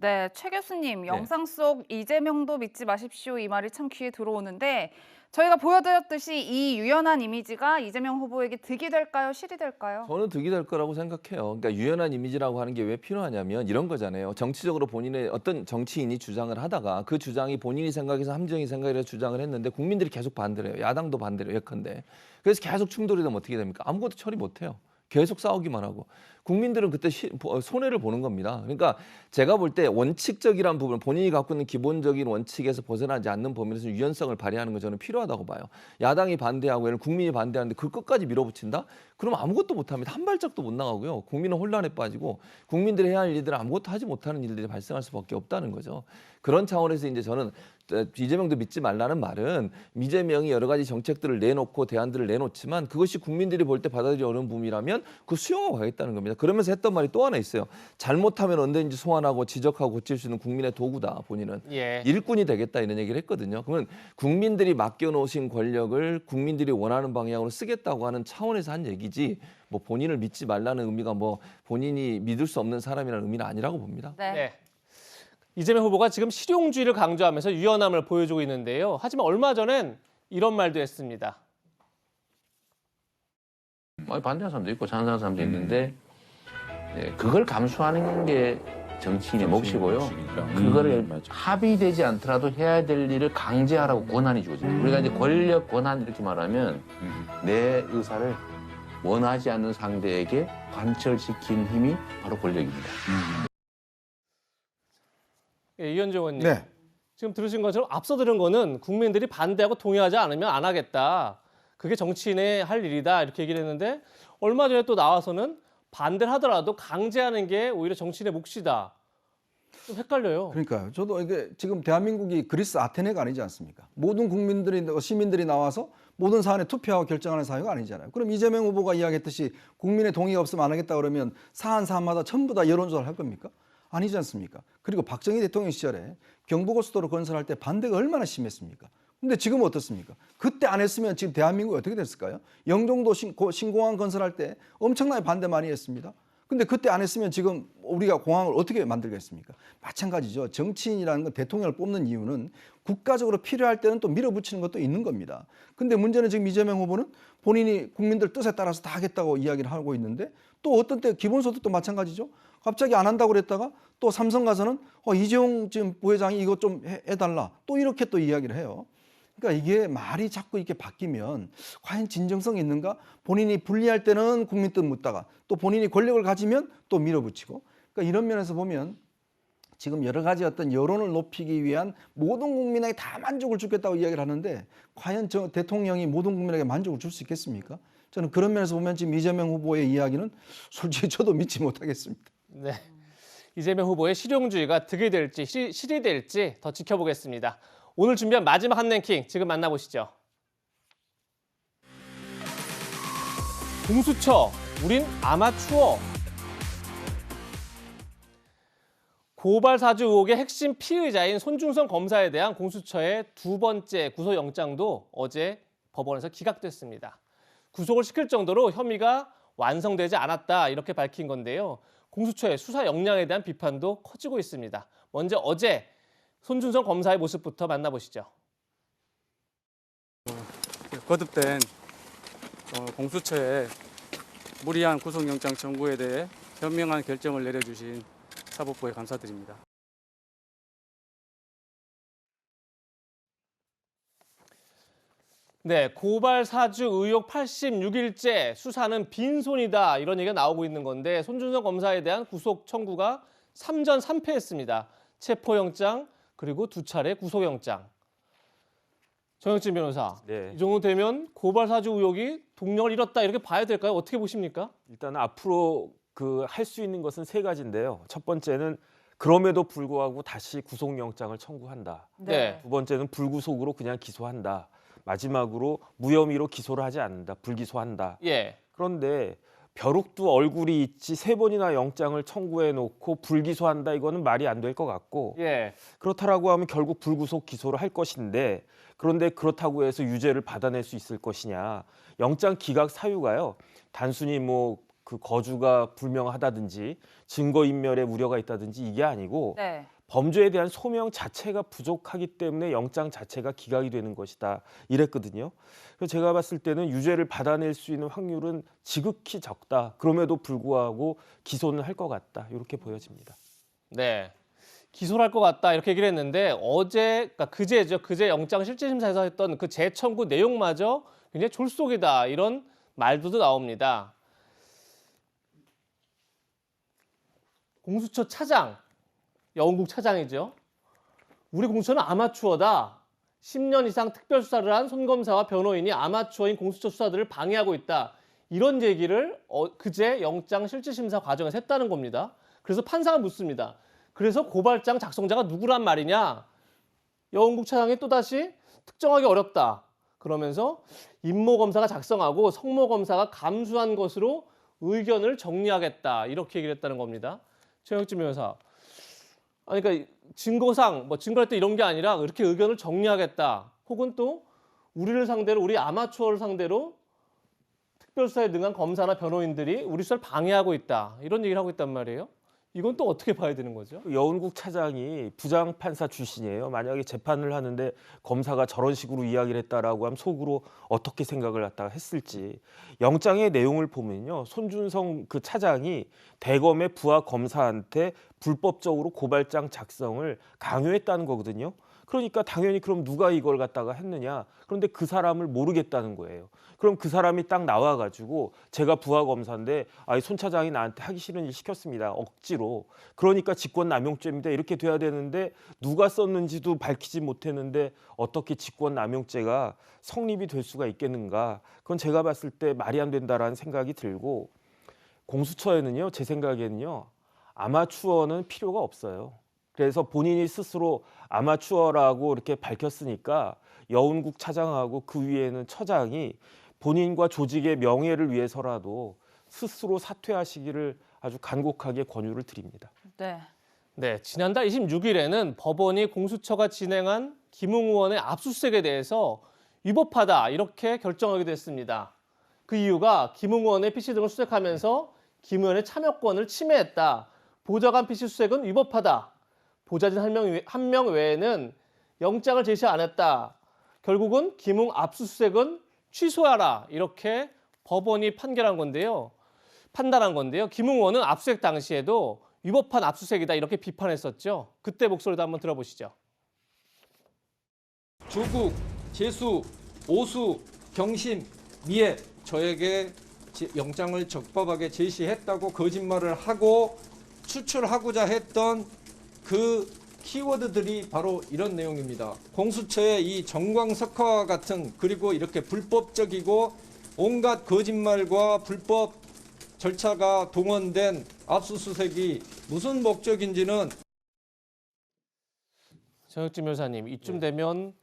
네, 최 교수님, 영상 속 이재명도 믿지 마십시오 이 말이 참 귀에 들어오는데 저희가 보여드렸듯이 이 유연한 이미지가 이재명 후보에게 득이 될까요? 실이 될까요? 저는 득이 될 거라고 생각해요. 그러니까 유연한 이미지라고 하는 게 왜 필요하냐면 이런 거잖아요. 정치적으로 본인의 어떤 정치인이 주장을 하다가 그 주장이 본인이 생각해서 함정이 생각해서 주장을 했는데 국민들이 계속 반대를 해요. 야당도 반대를 해요. 예컨대. 그래서 계속 충돌이 되면 어떻게 됩니까? 아무것도 처리 못 해요. 계속 싸우기만 하고 국민들은 그때 손해를 보는 겁니다. 그러니까 제가 볼 때 원칙적이란 부분, 본인이 갖고 있는 기본적인 원칙에서 벗어나지 않는 범위에서 유연성을 발휘하는 건 저는 필요하다고 봐요. 야당이 반대하고 국민이 반대하는데 그걸 끝까지 밀어붙인다? 그러면 아무것도 못합니다. 한 발짝도 못 나가고요. 국민은 혼란에 빠지고 국민들이 해야 할 일들은 아무것도 하지 못하는 일들이 발생할 수밖에 없다는 거죠. 그런 차원에서 이제 저는 이재명도 믿지 말라는 말은 이재명이 여러 가지 정책들을 내놓고 대안들을 내놓지만 그것이 국민들이 볼 때 받아들이기 어려운 부분이라면 그 수용하고 가겠다는 겁니다. 그러면서 했던 말이 또 하나 있어요. 잘못하면 언제든지 소환하고 지적하고 고칠 수 있는 국민의 도구다. 본인은. 일꾼이 되겠다 이런 얘기를 했거든요. 그러면 국민들이 맡겨놓으신 권력을 국민들이 원하는 방향으로 쓰겠다고 하는 차원에서 한 얘기지 뭐 본인을 믿지 말라는 의미가 뭐 본인이 믿을 수 없는 사람이라는 의미는 아니라고 봅니다. 네. 이재명 후보가 지금 실용주의를 강조하면서 유연함을 보여주고 있는데요. 하지만 얼마 전엔 이런 말도 했습니다. 반대하는 사람도 있고 찬성하는 사람도 있는데 그걸 감수하는 게 정치인의 몫이고요. 그거를 합의되지 않더라도 해야 될 일을 강제하라고 권한이 주어집니다. 우리가 이제 권력, 권한 이렇게 말하면 내 의사를 원하지 않는 상대에게 관철시킨 힘이 바로 권력입니다. 예, 이현정 의원님. 네. 지금 들으신 것처럼 앞서 들은 거는 국민들이 반대하고 동의하지 않으면 안 하겠다. 그게 정치인의 할 일이다. 이렇게 얘기를 했는데 얼마 전에 또 나와서는 반대를 하더라도 강제하는 게 오히려 정치인의 몫이다. 좀 헷갈려요. 그러니까요. 저도 이게 지금 대한민국이 그리스 아테네가 아니지 않습니까? 모든 국민들이 시민들이 나와서 모든 사안에 투표하고 결정하는 사회가 아니잖아요. 그럼 이재명 후보가 이야기했듯이 국민의 동의가 없으면 안 하겠다 그러면 사안마다 전부 다 여론조사를 할 겁니까? 아니지 않습니까? 그리고 박정희 대통령 시절에 경부고속도로 건설할 때 반대가 얼마나 심했습니까? 근데 지금은 어떻습니까? 그때 안 했으면 지금 대한민국이 어떻게 됐을까요? 영종도 신공항 건설할 때 엄청나게 반대 많이 했습니다. 근데 그때 안 했으면 지금 우리가 공항을 어떻게 만들겠습니까? 마찬가지죠. 정치인이라는 건 대통령을 뽑는 이유는 국가적으로 필요할 때는 또 밀어붙이는 것도 있는 겁니다. 근데 문제는 지금 이재명 후보는 본인이 국민들 뜻에 따라서 다 하겠다고 이야기를 하고 있는데 또 어떤 때 기본소득도 마찬가지죠. 갑자기 안 한다고 그랬다가 또 삼성 가서는 이재용 지금 부회장이 이것 좀 해달라. 또 이렇게 또 이야기를 해요. 그러니까 이게 말이 자꾸 이렇게 바뀌면 과연 진정성이 있는가? 본인이 불리할 때는 국민 뜻 묻다가 또 본인이 권력을 가지면 또 밀어붙이고. 그러니까 이런 면에서 보면 지금 여러 가지 어떤 여론을 높이기 위한 모든 국민에게 다 만족을 주겠다고 이야기를 하는데 과연 저 대통령이 모든 국민에게 만족을 줄 수 있겠습니까? 저는 그런 면에서 보면 지금 이재명 후보의 이야기는 솔직히 저도 믿지 못하겠습니다. 네. 이재명 후보의 실용주의가 득이 될지 실이 될지 더 지켜보겠습니다. 오늘 준비한 마지막 한 랭킹 지금 만나보시죠. 공수처, 우린 아마추어. 고발 사주 의혹의 핵심 피의자인 손중성 검사에 대한 공수처의 두 번째 구속영장도 어제 법원에서 기각됐습니다. 구속을 시킬 정도로 혐의가 완성되지 않았다 이렇게 밝힌 건데요. 공수처의 수사 역량에 대한 비판도 커지고 있습니다. 먼저 어제 손준성 검사의 모습부터 만나보시죠. 거듭된 공수처의 무리한 구속영장 청구에 대해 현명한 결정을 내려주신 사법부에 감사드립니다. 네, 고발 사주 의혹 86일째 수사는 빈손이다 이런 얘기가 나오고 있는 건데 손준성 검사에 대한 구속 청구가 3전 3패했습니다. 체포영장 그리고 두 차례 구속영장. 정혁진 변호사, 네. 이 정도 되면 고발 사주 의혹이 동력을 잃었다 이렇게 봐야 될까요? 어떻게 보십니까? 일단 앞으로 할 수 있는 것은 세 가지인데요. 첫 번째는 그럼에도 불구하고 다시 구속영장을 청구한다. 네. 두 번째는 불구속으로 그냥 기소한다. 마지막으로 무혐의로 기소를 하지 않는다. 불기소한다. 예. 그런데 벼룩도 얼굴이 있지 세 번이나 영장을 청구해 놓고 불기소한다. 이거는 말이 안 될 것 같고 예. 그렇다라고 하면 결국 불구속 기소를 할 것인데 그런데 그렇다고 해서 유죄를 받아낼 수 있을 것이냐. 영장 기각 사유가요. 단순히 그 거주가 불명하다든지 증거인멸의 우려가 있다든지 이게 아니고 네. 범죄에 대한 소명 자체가 부족하기 때문에 영장 자체가 기각이 되는 것이다 이랬거든요. 그래서 제가 봤을 때는 유죄를 받아낼 수 있는 확률은 지극히 적다. 그럼에도 불구하고 기소는 할 것 같다. 이렇게 보여집니다. 네. 기소를 할 것 같다 이렇게 얘기를 했는데 그러니까 그제 영장 실질심사에서 했던 그 재청구 내용마저 굉장히 졸속이다 이런 말도 나옵니다. 공수처 차장, 영국 차장이죠. 우리 공수처는 아마추어다. 10년 이상 특별수사를 한 손 검사와 변호인이 아마추어인 공수처 수사들을 방해하고 있다. 이런 얘기를 그제 영장 실질심사 과정에서 했다는 겁니다. 그래서 판사가 묻습니다. 그래서 고발장 작성자가 누구란 말이냐? 영국 차장이 또다시 특정하기 어렵다. 그러면서 임모 검사가 작성하고 성모 검사가 감수한 것으로 의견을 정리하겠다. 이렇게 얘기를 했다는 겁니다. 최영진 변호사. 그러니까 증거상 증거할 때 이런 게 아니라 이렇게 의견을 정리하겠다. 혹은 또 우리를 상대로 우리 아마추어를 상대로 특별수사에 능한 검사나 변호인들이 우리 수사를 방해하고 있다. 이런 얘기를 하고 있단 말이에요. 이건 또 어떻게 봐야 되는 거죠? 여운국 차장이 부장판사 출신이에요. 만약에 재판을 하는데 검사가 저런 식으로 이야기를 했다라고 하면 속으로 어떻게 생각을 갖다가 했을지. 영장의 내용을 보면요. 손준성 그 차장이 대검의 부하 검사한테 불법적으로 고발장 작성을 강요했다는 거거든요. 그러니까 당연히 그럼 누가 이걸 갖다가 했느냐. 그런데 그 사람을 모르겠다는 거예요. 그럼 그 사람이 딱 나와가지고 제가 부하검사인데 손 차장이 나한테 하기 싫은 일 시켰습니다. 억지로. 그러니까 직권남용죄입니다. 이렇게 돼야 되는데 누가 썼는지도 밝히지 못했는데 어떻게 직권남용죄가 성립이 될 수가 있겠는가. 그건 제가 봤을 때 말이 안 된다라는 생각이 들고 공수처에는요. 제 생각에는요. 아마추어는 필요가 없어요. 그래서 본인이 스스로 아마추어라고 이렇게 밝혔으니까 여운국 차장하고 그 위에는 처장이 본인과 조직의 명예를 위해서라도 스스로 사퇴하시기를 아주 간곡하게 권유를 드립니다. 네. 지난달 26일에는 법원이 공수처가 진행한 김웅 의원의 압수수색에 대해서 위법하다 이렇게 결정하게 됐습니다. 그 이유가 김웅 의원의 PC 등을 수색하면서 김 의원의 참여권을 침해했다. 보좌관 PC 수색은 위법하다. 보좌진 한 명 외에는 영장을 제시 안 했다. 결국은 김웅 압수수색은 취소하라. 이렇게 법원이 판단한 건데요. 김웅 의원은 압수수색 당시에도 위법한 압수수색이다. 이렇게 비판했었죠. 그때 목소리도 한번 들어보시죠. 조국, 재수, 오수, 경심, 미애 저에게 영장을 적법하게 제시했다고 거짓말을 하고 추출하고자 했던 그 키워드들이 바로 이런 내용입니다. 공수처의 이 정광석화와 같은 그리고 이렇게 불법적이고 온갖 거짓말과 불법 절차가 동원된 압수수색이 무슨 목적인지는 정혁진 변호사님, 이쯤 되면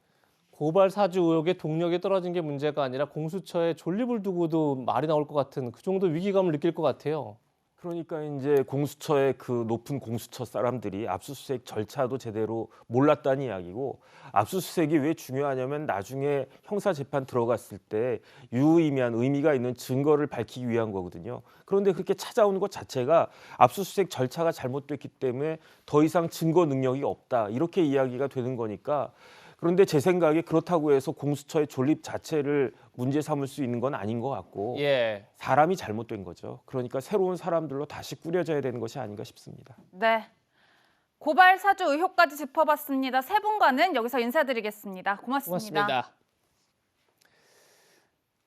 고발 사주 의혹의 동력이 떨어진 게 문제가 아니라 공수처에 존립을 두고도 말이 나올 것 같은 그 정도 위기감을 느낄 것 같아요. 그러니까 이제 공수처의 그 높은 공수처 사람들이 압수수색 절차도 제대로 몰랐다는 이야기고 압수수색이 왜 중요하냐면 나중에 형사재판 들어갔을 때 유의미한 의미가 있는 증거를 밝히기 위한 거거든요. 그런데 그렇게 찾아오는 것 자체가 압수수색 절차가 잘못됐기 때문에 더 이상 증거 능력이 없다. 이렇게 이야기가 되는 거니까 그런데 제 생각에 그렇다고 해서 공수처의 존립 자체를 문제 삼을 수 있는 건 아닌 것 같고 사람이 잘못된 거죠. 그러니까 새로운 사람들로 다시 꾸려져야 되는 것이 아닌가 싶습니다. 네. 고발 사주 의혹까지 짚어봤습니다. 세 분과는 여기서 인사드리겠습니다. 고맙습니다.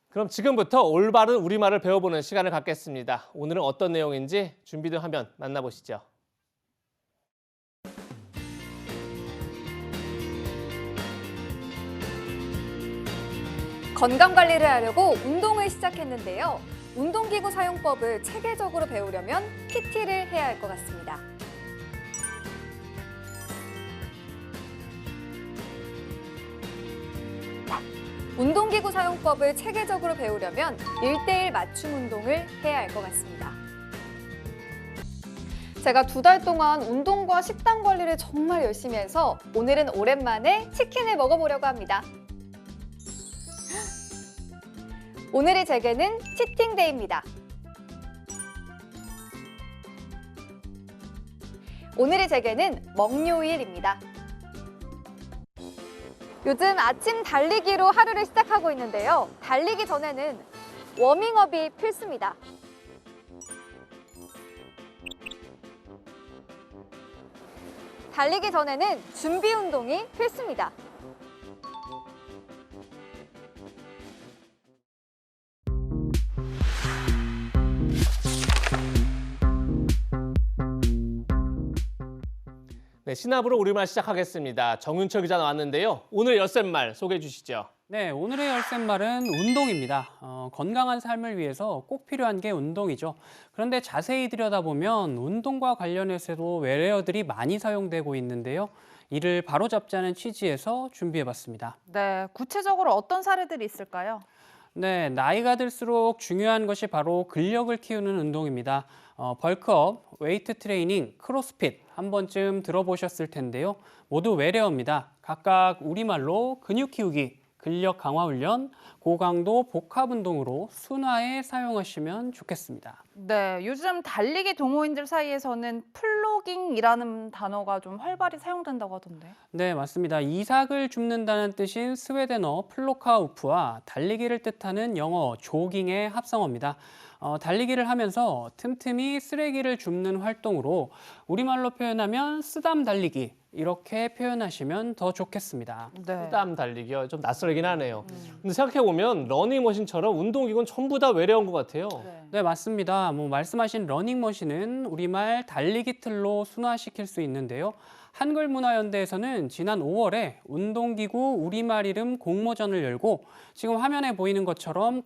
그럼 지금부터 올바른 우리말을 배워보는 시간을 갖겠습니다. 오늘은 어떤 내용인지 준비된 화면 만나보시죠. 건강관리를 하려고 운동을 시작했는데요. 운동기구 사용법을 체계적으로 배우려면 PT를 해야 할 것 같습니다. 운동기구 사용법을 체계적으로 배우려면 1:1 맞춤 운동을 해야 할 것 같습니다. 제가 2달 동안 운동과 식단 관리를 정말 열심히 해서 오늘은 오랜만에 치킨을 먹어보려고 합니다. 오늘의 제게는 치팅데이입니다. 오늘의 제게는 먹요일입니다. 요즘 아침 달리기로 하루를 시작하고 있는데요. 달리기 전에는 워밍업이 필수입니다. 달리기 전에는 준비 운동이 필수입니다. 네, 신압으로 우리말 시작하겠습니다. 정윤철 기자 나왔는데요. 오늘 열쇠말 소개해 주시죠. 네, 오늘의 열쇠말은 운동입니다. 건강한 삶을 위해서 꼭 필요한 게 운동이죠. 그런데 자세히 들여다보면 운동과 관련해서도 웨어들이 많이 사용되고 있는데요. 이를 바로잡자는 취지에서 준비해봤습니다. 네, 구체적으로 어떤 사례들이 있을까요? 네, 나이가 들수록 중요한 것이 바로 근력을 키우는 운동입니다. 벌크업, 웨이트 트레이닝, 크로스핏 한 번쯤 들어보셨을 텐데요. 모두 외래어입니다. 각각 우리말로 근육 키우기, 근력 강화 훈련, 고강도 복합 운동으로 순화에 사용하시면 좋겠습니다. 네, 요즘 달리기 동호인들 사이에서는 플로깅이라는 단어가 좀 활발히 사용된다고 하던데. 네, 맞습니다. 이삭을 줍는다는 뜻인 스웨덴어 플로카우프와 달리기를 뜻하는 영어 조깅의 합성어입니다. 달리기를 하면서 틈틈이 쓰레기를 줍는 활동으로 우리말로 표현하면 쓰담 달리기, 이렇게 표현하시면 더 좋겠습니다. 쓰담 달리기요. 좀 낯설긴 하네요. 근데 생각해보면 러닝머신처럼 운동기구는 전부 다 외래어인 것 같아요. 네, 맞습니다. 말씀하신 러닝머신은 우리말 달리기 틀로 순화시킬 수 있는데요. 한글문화연대에서는 지난 5월에 운동기구 우리말 이름 공모전을 열고 지금 화면에 보이는 것처럼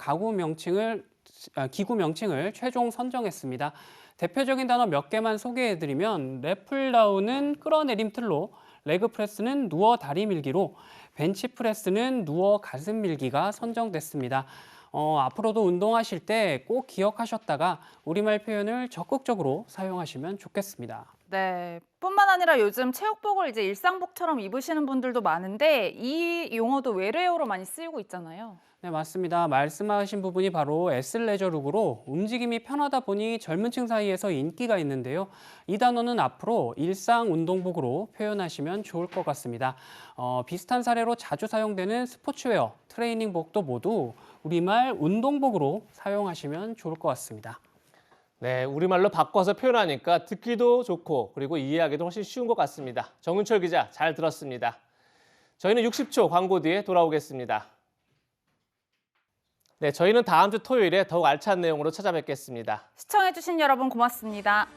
기구 명칭을 최종 선정했습니다. 대표적인 단어 몇 개만 소개해드리면 랩풀다운은 끌어내림 틀로, 레그프레스는 누워 다리 밀기로, 벤치프레스는 누워 가슴 밀기가 선정됐습니다. 앞으로도 운동하실 때 꼭 기억하셨다가 우리말 표현을 적극적으로 사용하시면 좋겠습니다. 네, 뿐만 아니라 요즘 체육복을 이제 일상복처럼 입으시는 분들도 많은데 이 용어도 외래어로 많이 쓰이고 있잖아요. 네, 맞습니다. 말씀하신 부분이 바로 애슬레저룩으로 움직임이 편하다 보니 젊은 층 사이에서 인기가 있는데요. 이 단어는 앞으로 일상 운동복으로 표현하시면 좋을 것 같습니다. 비슷한 사례로 자주 사용되는 스포츠웨어, 트레이닝복도 모두 우리말 운동복으로 사용하시면 좋을 것 같습니다. 네, 우리말로 바꿔서 표현하니까 듣기도 좋고 그리고 이해하기도 훨씬 쉬운 것 같습니다. 정은철 기자, 잘 들었습니다. 저희는 60초 광고 뒤에 돌아오겠습니다. 네, 저희는 다음 주 토요일에 더욱 알찬 내용으로 찾아뵙겠습니다. 시청해주신 여러분 고맙습니다.